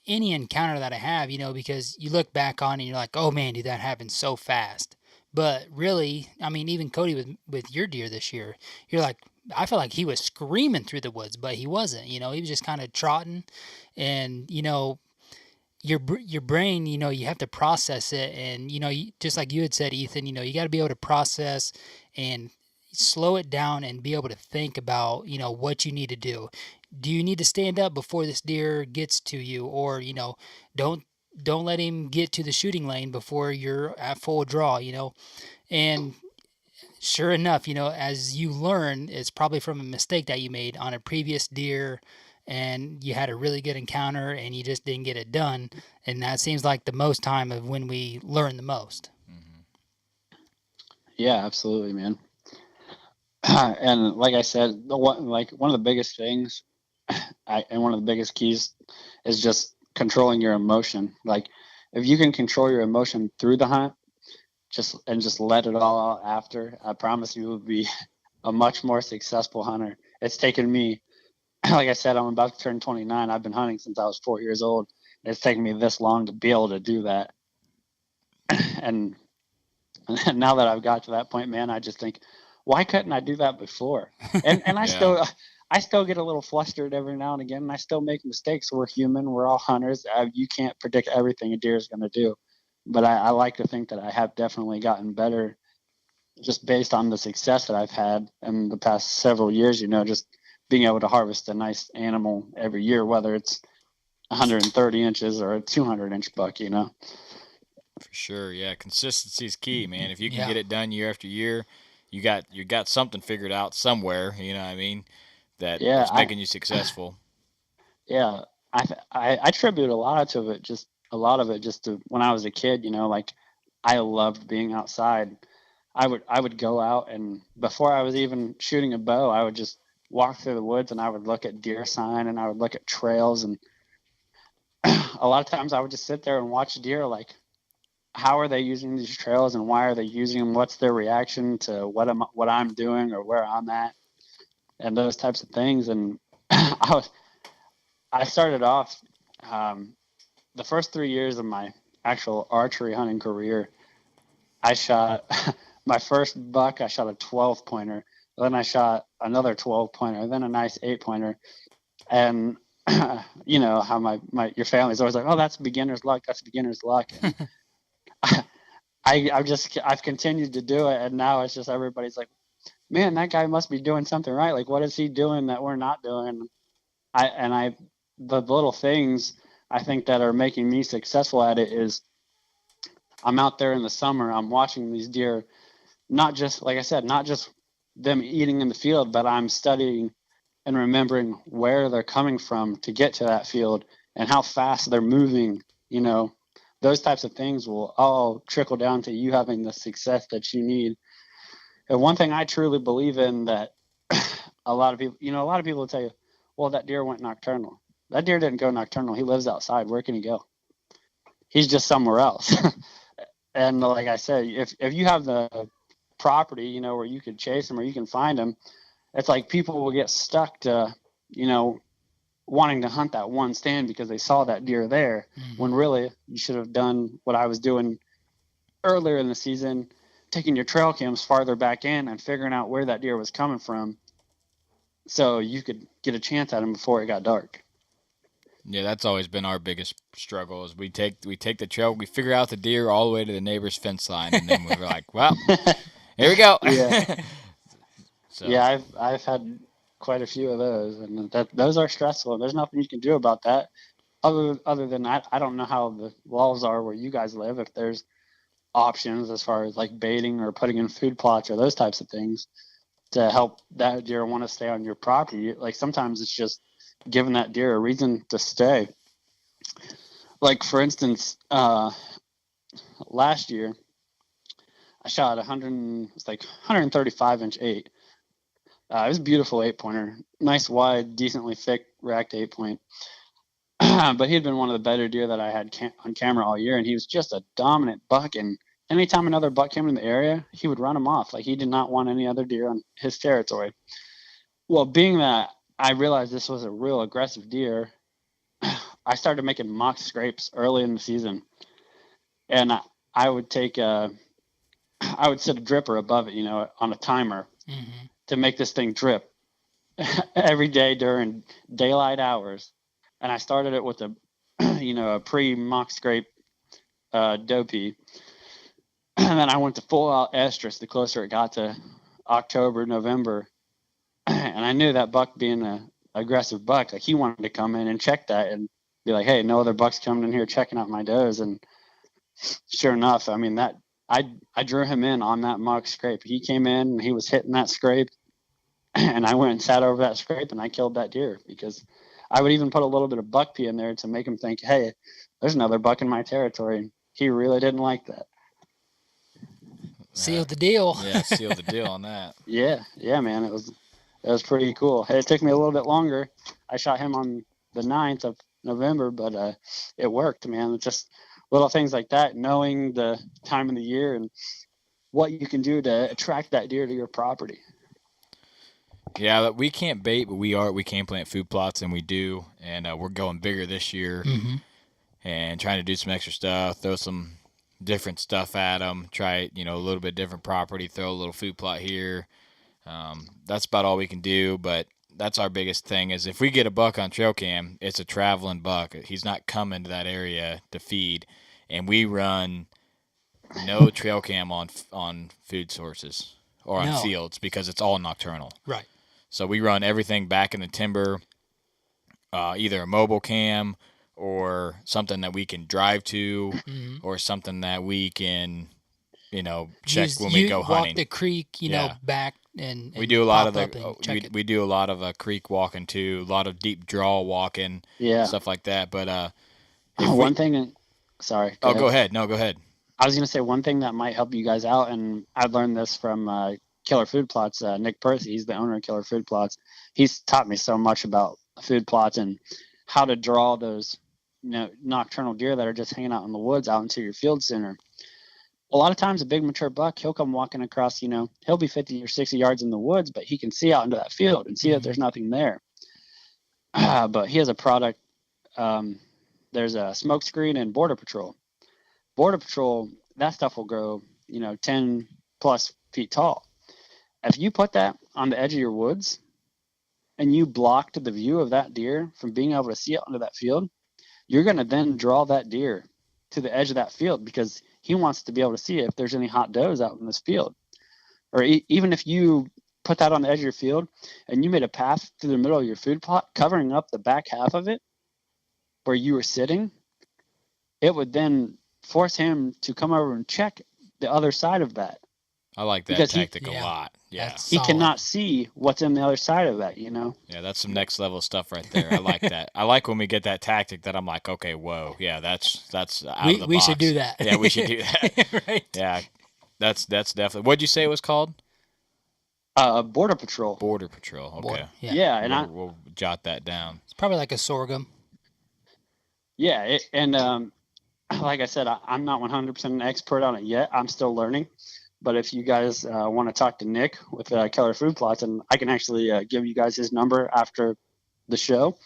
any encounter that I have, you know, because you look back on it and you're like, oh man, dude, that happened so fast. But really, I mean, even Cody with your deer this year, you're like, I feel like he was screaming through the woods, but he wasn't, you know, he was just kind of trotting. And, you know, your brain, you know, you have to process it. And, you know, just like you had said, Ethan, you know, you got to be able to process and slow it down and be able to think about, you know, what you need to do. Do you need to stand up before this deer gets to you? Or, you know, don't let him get to the shooting lane before you're at full draw, you know? And sure enough, you know, as you learn, it's probably from a mistake that you made on a previous deer and you had a really good encounter and you just didn't get it done. And that seems like the most time of when we learn the most. Yeah, absolutely, man. And like I said, one of the biggest things and one of the biggest keys is just controlling your emotion. Like if you can control your emotion through the hunt, just let it all out after, I promise you will be a much more successful hunter. It's taken me, like I said, I'm about to turn 29. I've been hunting since I was 4 years old. It's taken me this long to be able to do that. And now that I've got to that point, man, I just think, why couldn't I do that before? And I still get a little flustered every now and again, and I still make mistakes. We're human. We're all hunters. You can't predict everything a deer is going to do. But I like to think that I have definitely gotten better just based on the success that I've had in the past several years, you know, just being able to harvest a nice animal every year, whether it's 130 inches or a 200-inch buck, you know. For sure, yeah. Consistency is key, man. If you can get it done year after year, you got something figured out somewhere, you know what I mean, that is making you successful. Yeah, I attribute a lot of it just to when I was a kid, you know, like I loved being outside. I would go out, and before I was even shooting a bow, I would just walk through the woods and I would look at deer sign and I would look at trails, and a lot of times I would just sit there and watch deer, like how are they using these trails and why are they using them? What's their reaction to what I'm doing or where I'm at, and those types of things. And I started off the first 3 years of my actual archery hunting career. I shot my first buck. I shot a 12 pointer. Then I shot another 12 pointer. Then a nice 8 pointer. And you know how your family's always like, oh, that's beginner's luck. That's beginner's luck. I've continued to do it, and now it's just everybody's like, man, that guy must be doing something right. Like, what is he doing that we're not doing? The little things I think that are making me successful at it is I'm out there in the summer, I'm watching these deer, not just, like I said, not just them eating in the field, but I'm studying and remembering where they're coming from to get to that field and how fast they're moving. You know, those types of things will all trickle down to you having the success that you need. And one thing I truly believe in that a lot of people will tell you, well, that deer went nocturnal. That deer didn't go nocturnal. He lives outside. Where can he go? He's just somewhere else. And like I said, if you have the property, you know, where you could chase him or you can find him, it's like people will get stuck to, you know, wanting to hunt that one stand because they saw that deer there, when really you should have done what I was doing earlier in the season, taking your trail cams farther back in and figuring out where that deer was coming from so you could get a chance at him before it got dark. Yeah, that's always been our biggest struggle is we take the trail, we figure out the deer all the way to the neighbor's fence line, and then we're like, well, here we go. Yeah. So. Yeah, I've had quite a few of those, and those are stressful. There's nothing you can do about that other than I don't know how the laws are where you guys live, if there's options as far as like baiting or putting in food plots or those types of things to help that deer want to stay on your property. Like sometimes it's just giving that deer a reason to stay. Like for instance, last year I shot 135 inch 8. It was a beautiful 8-pointer, nice wide, decently thick racked 8-point. But he had been one of the better deer that I had on camera all year, and he was just a dominant buck. And anytime another buck came in the area, he would run him off. Like he did not want any other deer on his territory. Well, being that I realized this was a real aggressive deer, I started making mock scrapes early in the season, and I would set a dripper above it, you know, on a timer. To make this thing drip every day during daylight hours. And I started it with a pre-mock scrape dopey. And then I went to full out estrus the closer it got to October, November. And I knew that buck being an aggressive buck, like he wanted to come in and check that and be like, hey, no other bucks coming in here checking out my does. And sure enough, I mean, that I drew him in on that mock scrape. He came in and he was hitting that scrape. And I went and sat over that scrape and I killed that deer, because I would even put a little bit of buck pee in there to make him think, hey, there's another buck in my territory. He really didn't like that. Sealed the deal. Yeah, sealed the deal on that. Yeah, man. It was pretty cool. It took me a little bit longer. I shot him on the 9th of November, but it worked, man. It's just little things like that, knowing the time of the year and what you can do to attract that deer to your property. Yeah, we can't bait, but we can plant food plots, and we do, and we're going bigger this year, and trying to do some extra stuff, throw some different stuff at them, try a little bit different property, throw a little food plot here. That's about all we can do, but that's our biggest thing is if we get a buck on trail cam, it's a traveling buck. He's not coming to that area to feed, and we run no trail cam on food sources or on fields because it's all nocturnal. Right. So we run everything back in the timber, either a mobile cam or something that we can drive to, or something that we can, check when we go hunting. Walk the creek, back and we do a lot of we do a lot of creek walking too, a lot of deep draw walking, stuff like that. But one thing, sorry. Go ahead. No, go ahead. I was going to say one thing that might help you guys out, and I learned this from Killer Food Plots, Nick Percy. He's the owner of Killer Food Plots. He's taught me so much about food plots and how to draw those nocturnal deer that are just hanging out in the woods out into your field center. A lot of times a big mature buck, he'll come walking across, he'll be 50 or 60 yards in the woods, but he can see out into that field and see that there's nothing there. but he has a product. There's a smoke screen and border patrol. Border patrol, that stuff will grow, 10 plus feet tall. If you put that on the edge of your woods and you blocked the view of that deer from being able to see it under that field, you're going to then draw that deer to the edge of that field because he wants to be able to see if there's any hot does out in this field. Or even if you put that on the edge of your field and you made a path through the middle of your food plot, covering up the back half of it where you were sitting, it would then force him to come over and check the other side of that. I like that Because tactic a lot. Yeah. He cannot see what's in the other side of that, Yeah, that's some next level stuff right there. I like that. I like when we get that tactic that I'm like, okay, whoa, yeah, that's out of the We box. should do that. Yeah, we should do that. Right. Yeah, that's definitely. What'd you say it was called? Border patrol. Border patrol. Okay. Yeah, and we'll jot that down. It's probably like a sorghum. Yeah, like I said, I'm not 100% an expert on it yet. I'm still learning. But if you guys want to talk to Nick with Keller Food Plots, and I can actually give you guys his number after the show.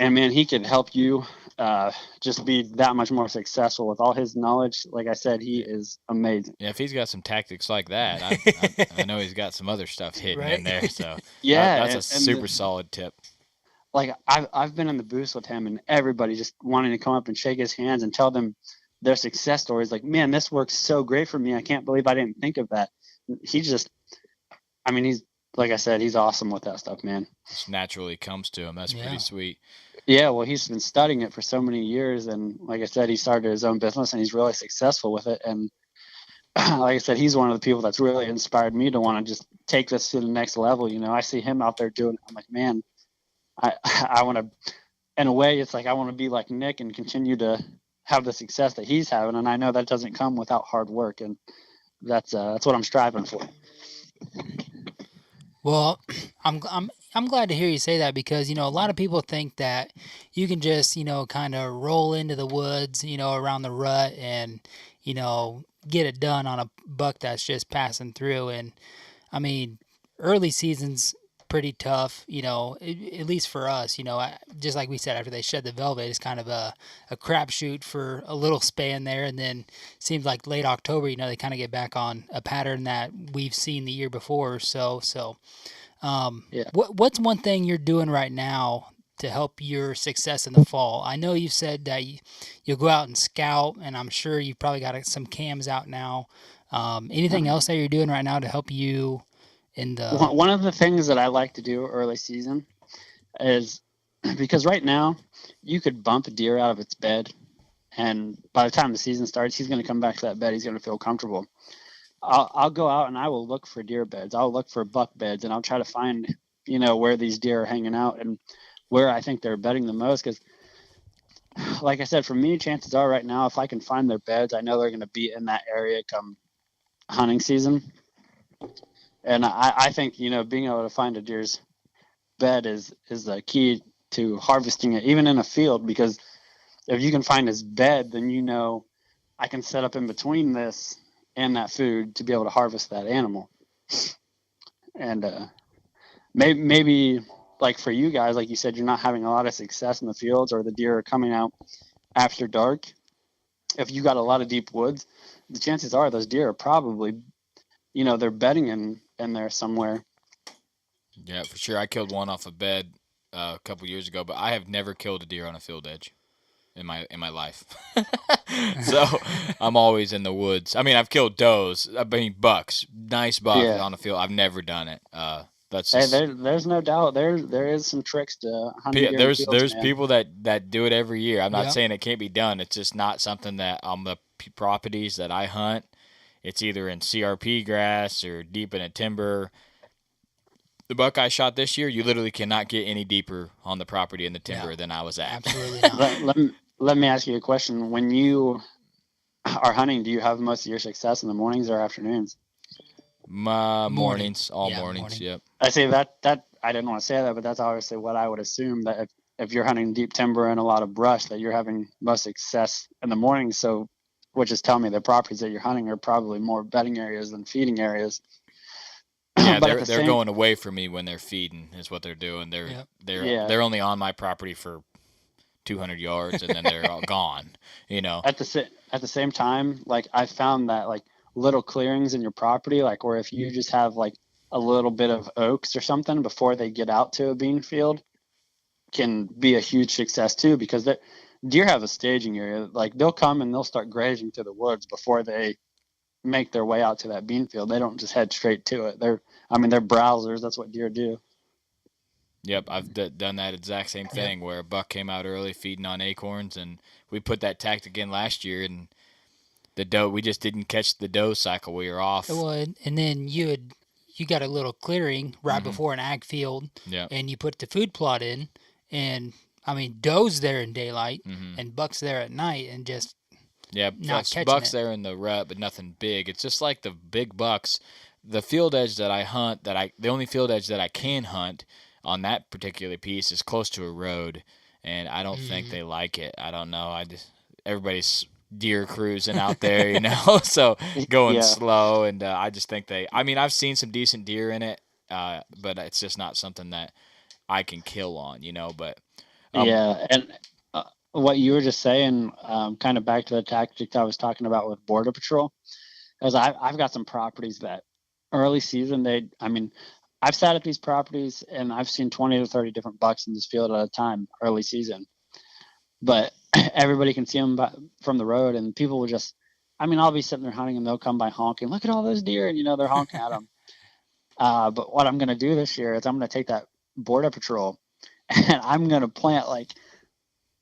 And, man, he can help you just be that much more successful with all his knowledge. Like I said, he is amazing. Yeah, if he's got some tactics like that, I know he's got some other stuff hidden in there. So yeah, that's a super solid tip. Like I've been in the booth with him, and everybody just wanting to come up and shake his hands and tell them their success stories. Like, man, this works so great for me. I can't believe I didn't think of that. He's like I said, he's awesome with that stuff, man. Just naturally comes to him. That's pretty sweet. Yeah, well, he's been studying it for so many years, and like I said, he started his own business, and he's really successful with it. And like I said, he's one of the people that's really inspired me to want to just take this to the next level. I see him out there doing it. I'm like, man, I want to, in a way, it's like I want to be like Nick and continue to have the success that he's having. And I know that doesn't come without hard work, and that's what I'm striving for. Well, I'm glad to hear you say that because, a lot of people think that you can just, kind of roll into the woods, around the rut and, get it done on a buck that's just passing through. And I mean, early season's pretty tough, at least for us, just like we said, after they shed the velvet, it's kind of a crapshoot for a little span there. And then seems like late October, they kind of get back on a pattern that we've seen the year before or so. What's one thing you're doing right now to help your success in the fall? I know you've said that you'll go out and scout, and I'm sure you've probably got some cams out now. Anything else that you're doing right now to help you? One of the things that I like to do early season is because right now you could bump a deer out of its bed, and by the time the season starts, he's going to come back to that bed. He's going to feel comfortable. I'll go out and I will look for deer beds. I'll look for buck beds, and I'll try to find, where these deer are hanging out and where I think they're bedding the most. Because, like I said, for me, chances are right now, if I can find their beds, I know they're going to be in that area come hunting season. And I think, being able to find a deer's bed is the key to harvesting it, even in a field, because if you can find his bed, then I can set up in between this and that food to be able to harvest that animal. And maybe like for you guys, like you said, you're not having a lot of success in the fields, or the deer are coming out after dark. If you got a lot of deep woods, the chances are those deer are probably, they're bedding in there somewhere. Yeah, for sure. I killed one off a bed a couple years ago, but I have never killed a deer on a field edge in my life. So I'm always in the woods. I mean, I've killed does. Bucks, nice buck on the field. I've never done it. That's just, there's no doubt there is some tricks to hunting deer in fields, there's man. people that do it every year. I'm not saying it can't be done. It's just not something that on the properties that I hunt. It's either in CRP grass or deep in a timber. The buck I shot this year, you literally cannot get any deeper on the property in the timber than I was at. Absolutely not. Let me ask you a question. When you are hunting, do you have most of your success in the mornings or afternoons? Mornings, mornings, morning. yep. I say that I didn't want to say that, but that's obviously what I would assume, that if you're hunting deep timber and a lot of brush, that you're having most success in the morning. So, which is telling me the properties that you're hunting are probably more bedding areas than feeding areas. Yeah, But at the they're same, going away from me when they're feeding. Is what they're doing. Yep. Yeah. They're only on my property for 200 yards, and then they're all gone. You know. at the same time, like I found that like little clearings in your property, like where if you just have like a little bit of oaks or something before they get out to a bean field, can be a huge success too, because deer have a staging area. Like they'll come and they'll start grazing to the woods before they make their way out to that bean field. They don't just head straight to it. They're browsers. That's what deer do. Yep, I've done that exact same thing where a buck came out early feeding on acorns, and we put that tactic in last year, and the doe, we just didn't catch the doe cycle. We were off. Well, and then you got a little clearing right Mm-hmm. before an ag field, Yeah. and you put the food plot in, and I mean does there in daylight, Mm-hmm. and bucks there at night, and just Yeah, not catching bucks it. there in the rut, but nothing big. It's just like the big bucks. The field edge that I hunt, the only field edge that I can hunt on that particular piece is close to a road, and I don't think they like it. I don't know. Everybody's deer cruising out there, you know, so going Yeah. slow, and I just think I've seen some decent deer in it, but it's just not something that I can kill on, you know. But Yeah, and what you were just saying, kind of back to the tactic I was talking about with Border Patrol, is I've got some properties that early season, I've sat at these properties and I've seen 20 to 30 different bucks in this field at a time early season, but everybody can see them from the road, and people will just, I'll be sitting there hunting and they'll come by honking, look at all those deer, and they're honking at them. But what I'm going to do this year is I'm going to take that Border Patrol and I'm going to plant like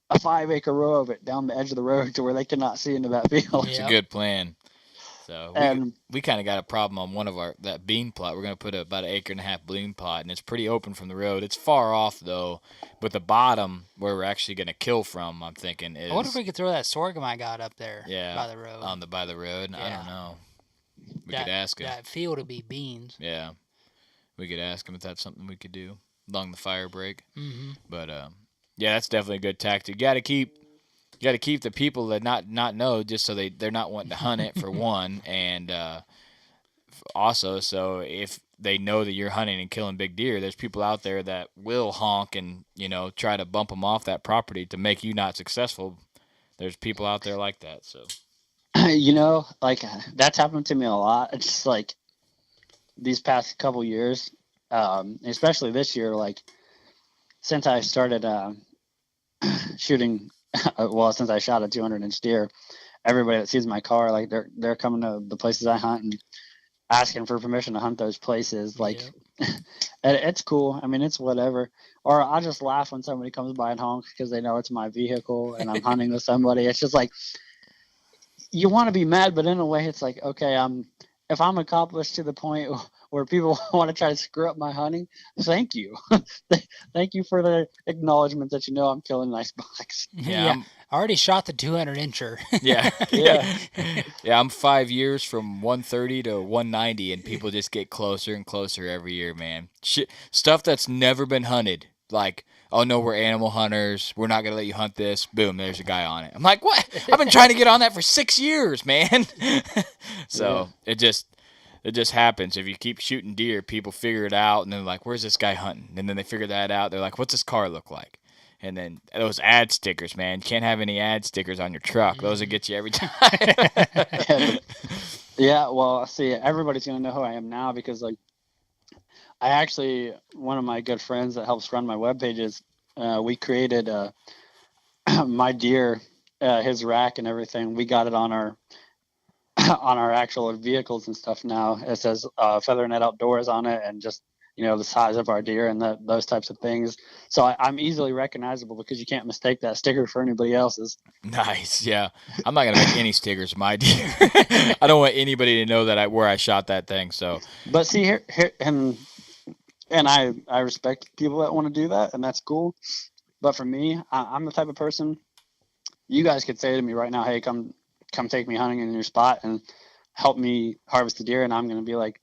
a 5-acre row of it down the edge of the road to where they cannot see into that field. it's a good plan. So we kind of got a problem on one of that bean plot. We're going to put about 1.5 acre bean plot, and it's pretty open from the road. It's far off though, but the bottom where we're actually going to kill from, I'm thinking is. I wonder if we could throw that sorghum I got up there. Yeah, by the road. by the road. I Yeah. don't know. We could ask him. That field would be beans. Yeah, we could ask him if that's something we could do along the fire break. Mm-hmm. But yeah, that's definitely a good tactic. You got to keep the people that not know, just so they're not wanting to hunt it for one, and also so if they know that you're hunting and killing big deer, there's people out there that will honk and try to bump them off that property to make you not successful. There's people out there like that. So like that's happened to me a lot. It's just like these past couple years, especially this year, like since I started shooting. Well, since I shot a 200-inch deer, everybody that sees my car, like they're coming to the places I hunt and asking for permission to hunt those places. Like, it's cool. It's whatever. Or I'll just laugh when somebody comes by and honks because they know it's my vehicle and I'm hunting with somebody. It's just like, you want to be mad, but in a way, it's like, okay, if I'm accomplished to the point where people want to try to screw up my hunting, thank you. Thank you for the acknowledgement that I'm killing nice bucks. Yeah. I already shot the 200-incher. Yeah, I'm 5 years from 130 to 190, and people just get closer and closer every year, man. Stuff that's never been hunted, like, oh no, we're animal hunters, we're not gonna let you hunt this. Boom, there's a guy on it. I'm like, what? I've been trying to get on that for 6 years, man. So it just happens. If you keep shooting deer, people figure it out, and they're like, where's this guy hunting? And then they figure that out. They're like, what's this car look like? And then those ad stickers, man. You can't have any ad stickers on your truck. Those will get you every time. Yeah, well, see, everybody's going to know who I am now because, like, I actually, one of my good friends that helps run my web pages, we created my deer, his rack and everything. We got it on our actual vehicles and stuff now. It says Feathernet Outdoors on it, and just the size of our deer and those types of things. So I'm easily recognizable because you can't mistake that sticker for anybody else's. Nice, yeah. I'm not gonna make any stickers of my deer. I don't want anybody to know that where I shot that thing. So, but see here and I respect people that want to do that, and that's cool. But for me, I'm the type of person. You guys could say to me right now, "Hey, come take me hunting in your spot and help me harvest the deer," and I'm gonna be like,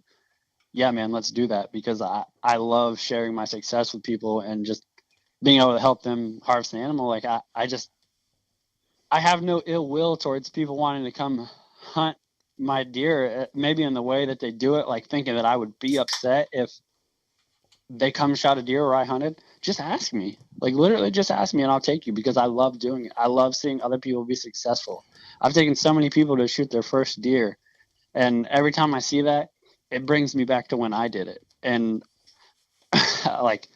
yeah, man, let's do that, because I love sharing my success with people and just being able to help them harvest an animal. Like I have no ill will towards people wanting to come hunt my deer, maybe in the way that they do it, like thinking that I would be upset if they come and shot a deer where I hunted. Just ask me, like literally just ask me and I'll take you, because I love doing it. I love seeing other people be successful. I've taken so many people to shoot their first deer, and every time I see that, it brings me back to when I did it. And like,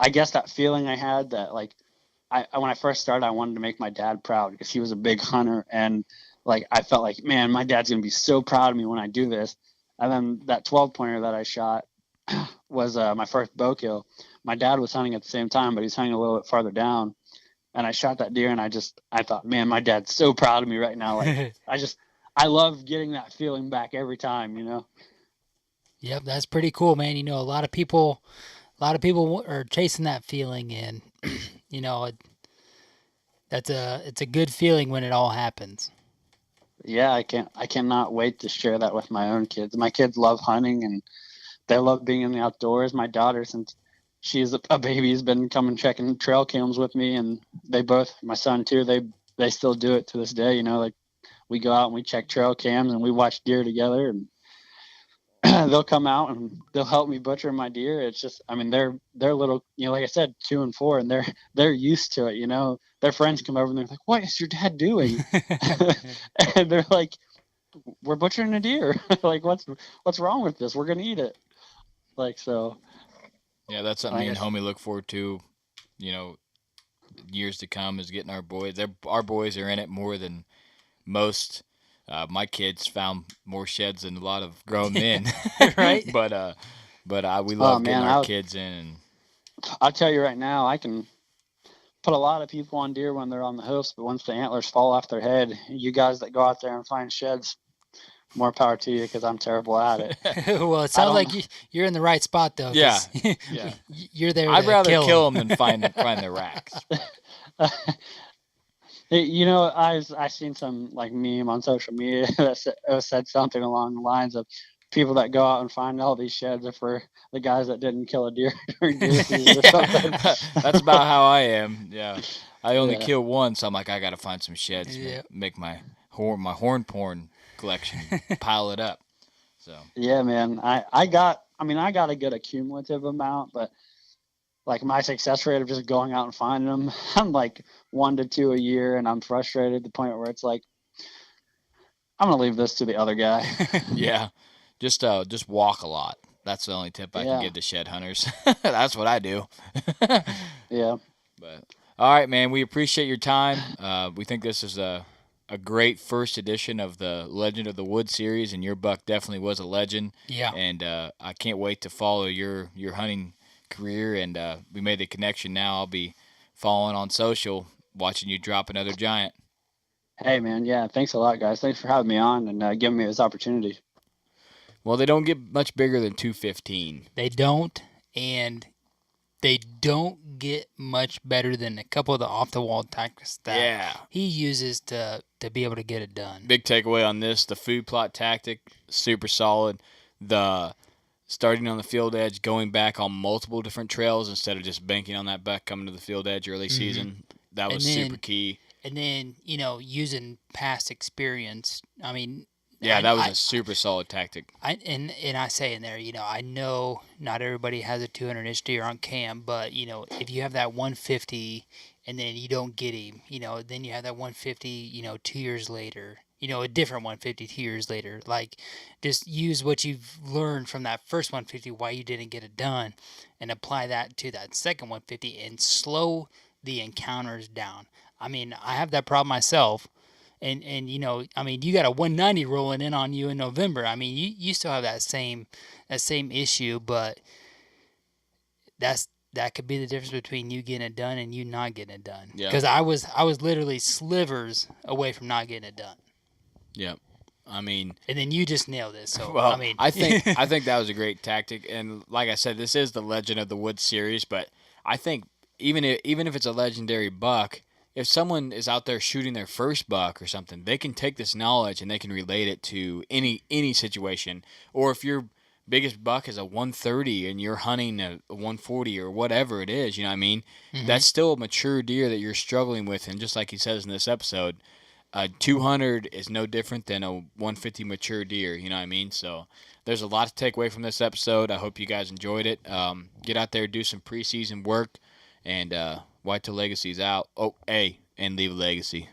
I guess that feeling I had that, like, when I first started, I wanted to make my dad proud because he was a big hunter. And like, I felt like, man, my dad's going to be so proud of me when I do this. And then that 12 pointer that I shot was my first bow kill. My dad was hunting at the same time, but he's hunting a little bit farther down. And I shot that deer, and I thought, man, my dad's so proud of me right now. Like, I love getting that feeling back every time, you know? Yep, that's pretty cool, man. You know, a lot of people are chasing that feeling, and you know, it's a good feeling when it all happens. Yeah, I cannot wait to share that with my own kids. My kids love hunting, and they love being in the outdoors. My daughter, since she's a baby, has been coming checking trail cams with me, and they both, my son too, they still do it to this day. You know, like we go out and we check trail cams and we watch deer together, and they'll come out and they'll help me butcher my deer. It's just, I mean, they're little, you know, like I said, 2 and 4, and they're used to it. You know, their friends come over and they're like, "What is your dad doing?" And they're like, "We're butchering a deer." Like, what's wrong with this? We're gonna eat it. Like, so. Yeah, that's something me and homie look forward to, you know, years to come, is getting our boys. Our boys are in it more than most. My kids found more sheds than a lot of grown men, right? But we love getting our kids in. I'll tell you right now, I can put a lot of people on deer when they're on the hoofs, but once the antlers fall off their head, you guys that go out there and find sheds, more power to you, because I'm terrible at it. Well, it sounds like you're in the right spot, though. Yeah, yeah. You're there. I'd rather kill them than find the racks. You know, I seen some like meme on social media that said something along the lines of, people that go out and find all these sheds are for the guys that didn't kill a deer during deer season or something. That's about how I am. Yeah, I only kill one, so I'm like, I got to find some sheds to make my horn porn collection, pile it up. So yeah, man, I got a good accumulative amount, but like my success rate of just going out and finding them, I'm like 1 to 2 a year, and I'm frustrated to the point where it's like, I'm gonna leave this to the other guy. Yeah, just walk a lot. That's the only tip I can give to shed hunters. That's what I do. Yeah. But all right, man, we appreciate your time. We think this is a great first edition of the Legend of the Wood series, and your buck definitely was a legend. Yeah. And I can't wait to follow your hunting career, and we made the connection. Now I'll be following on social, watching you drop another giant. Hey, man, yeah, thanks a lot, guys. Thanks for having me on and giving me this opportunity. Well, they don't get much bigger than 215. They don't, and they don't get much better than a couple of the off-the-wall tactics that he uses to be able to get it done. Big takeaway on this, the food plot tactic, super solid. The starting on the field edge, going back on multiple different trails instead of just banking on that buck coming to the field edge early season, that was super key. And then, you know, using past experience, I mean... Yeah, that was a super solid tactic. And I say in there, you know, I know not everybody has a 200-inch deer on cam, but, you know, if you have that 150 and then you don't get him, you know, then you have that 150, you know, 2 years later, you know, a different 150 2 years later. Like, just use what you've learned from that first 150, why you didn't get it done, and apply that to that second 150 and slow the encounters down. I mean, I have that problem myself. And you know, I mean, you got a 190 rolling in on you in November. I mean, you still have that same issue, but that could be the difference between you getting it done and you not getting it done. Yeah. Because I was literally slivers away from not getting it done. Yep. I mean, and then you just nailed it. So well, I mean, I think that was a great tactic. And like I said, this is the Legend of the Woods series, but I think even if it's a legendary buck, if someone is out there shooting their first buck or something, they can take this knowledge and they can relate it to any situation. Or if your biggest buck is a 130 and you're hunting a 140 or whatever it is, you know what I mean? Mm-hmm. That's still a mature deer that you're struggling with. And just like he says in this episode, a 200 is no different than a 150 mature deer. You know what I mean? So there's a lot to take away from this episode. I hope you guys enjoyed it. Get out there, do some preseason work, and Whitetail Legacy's out. Oh, hey, and leave a legacy.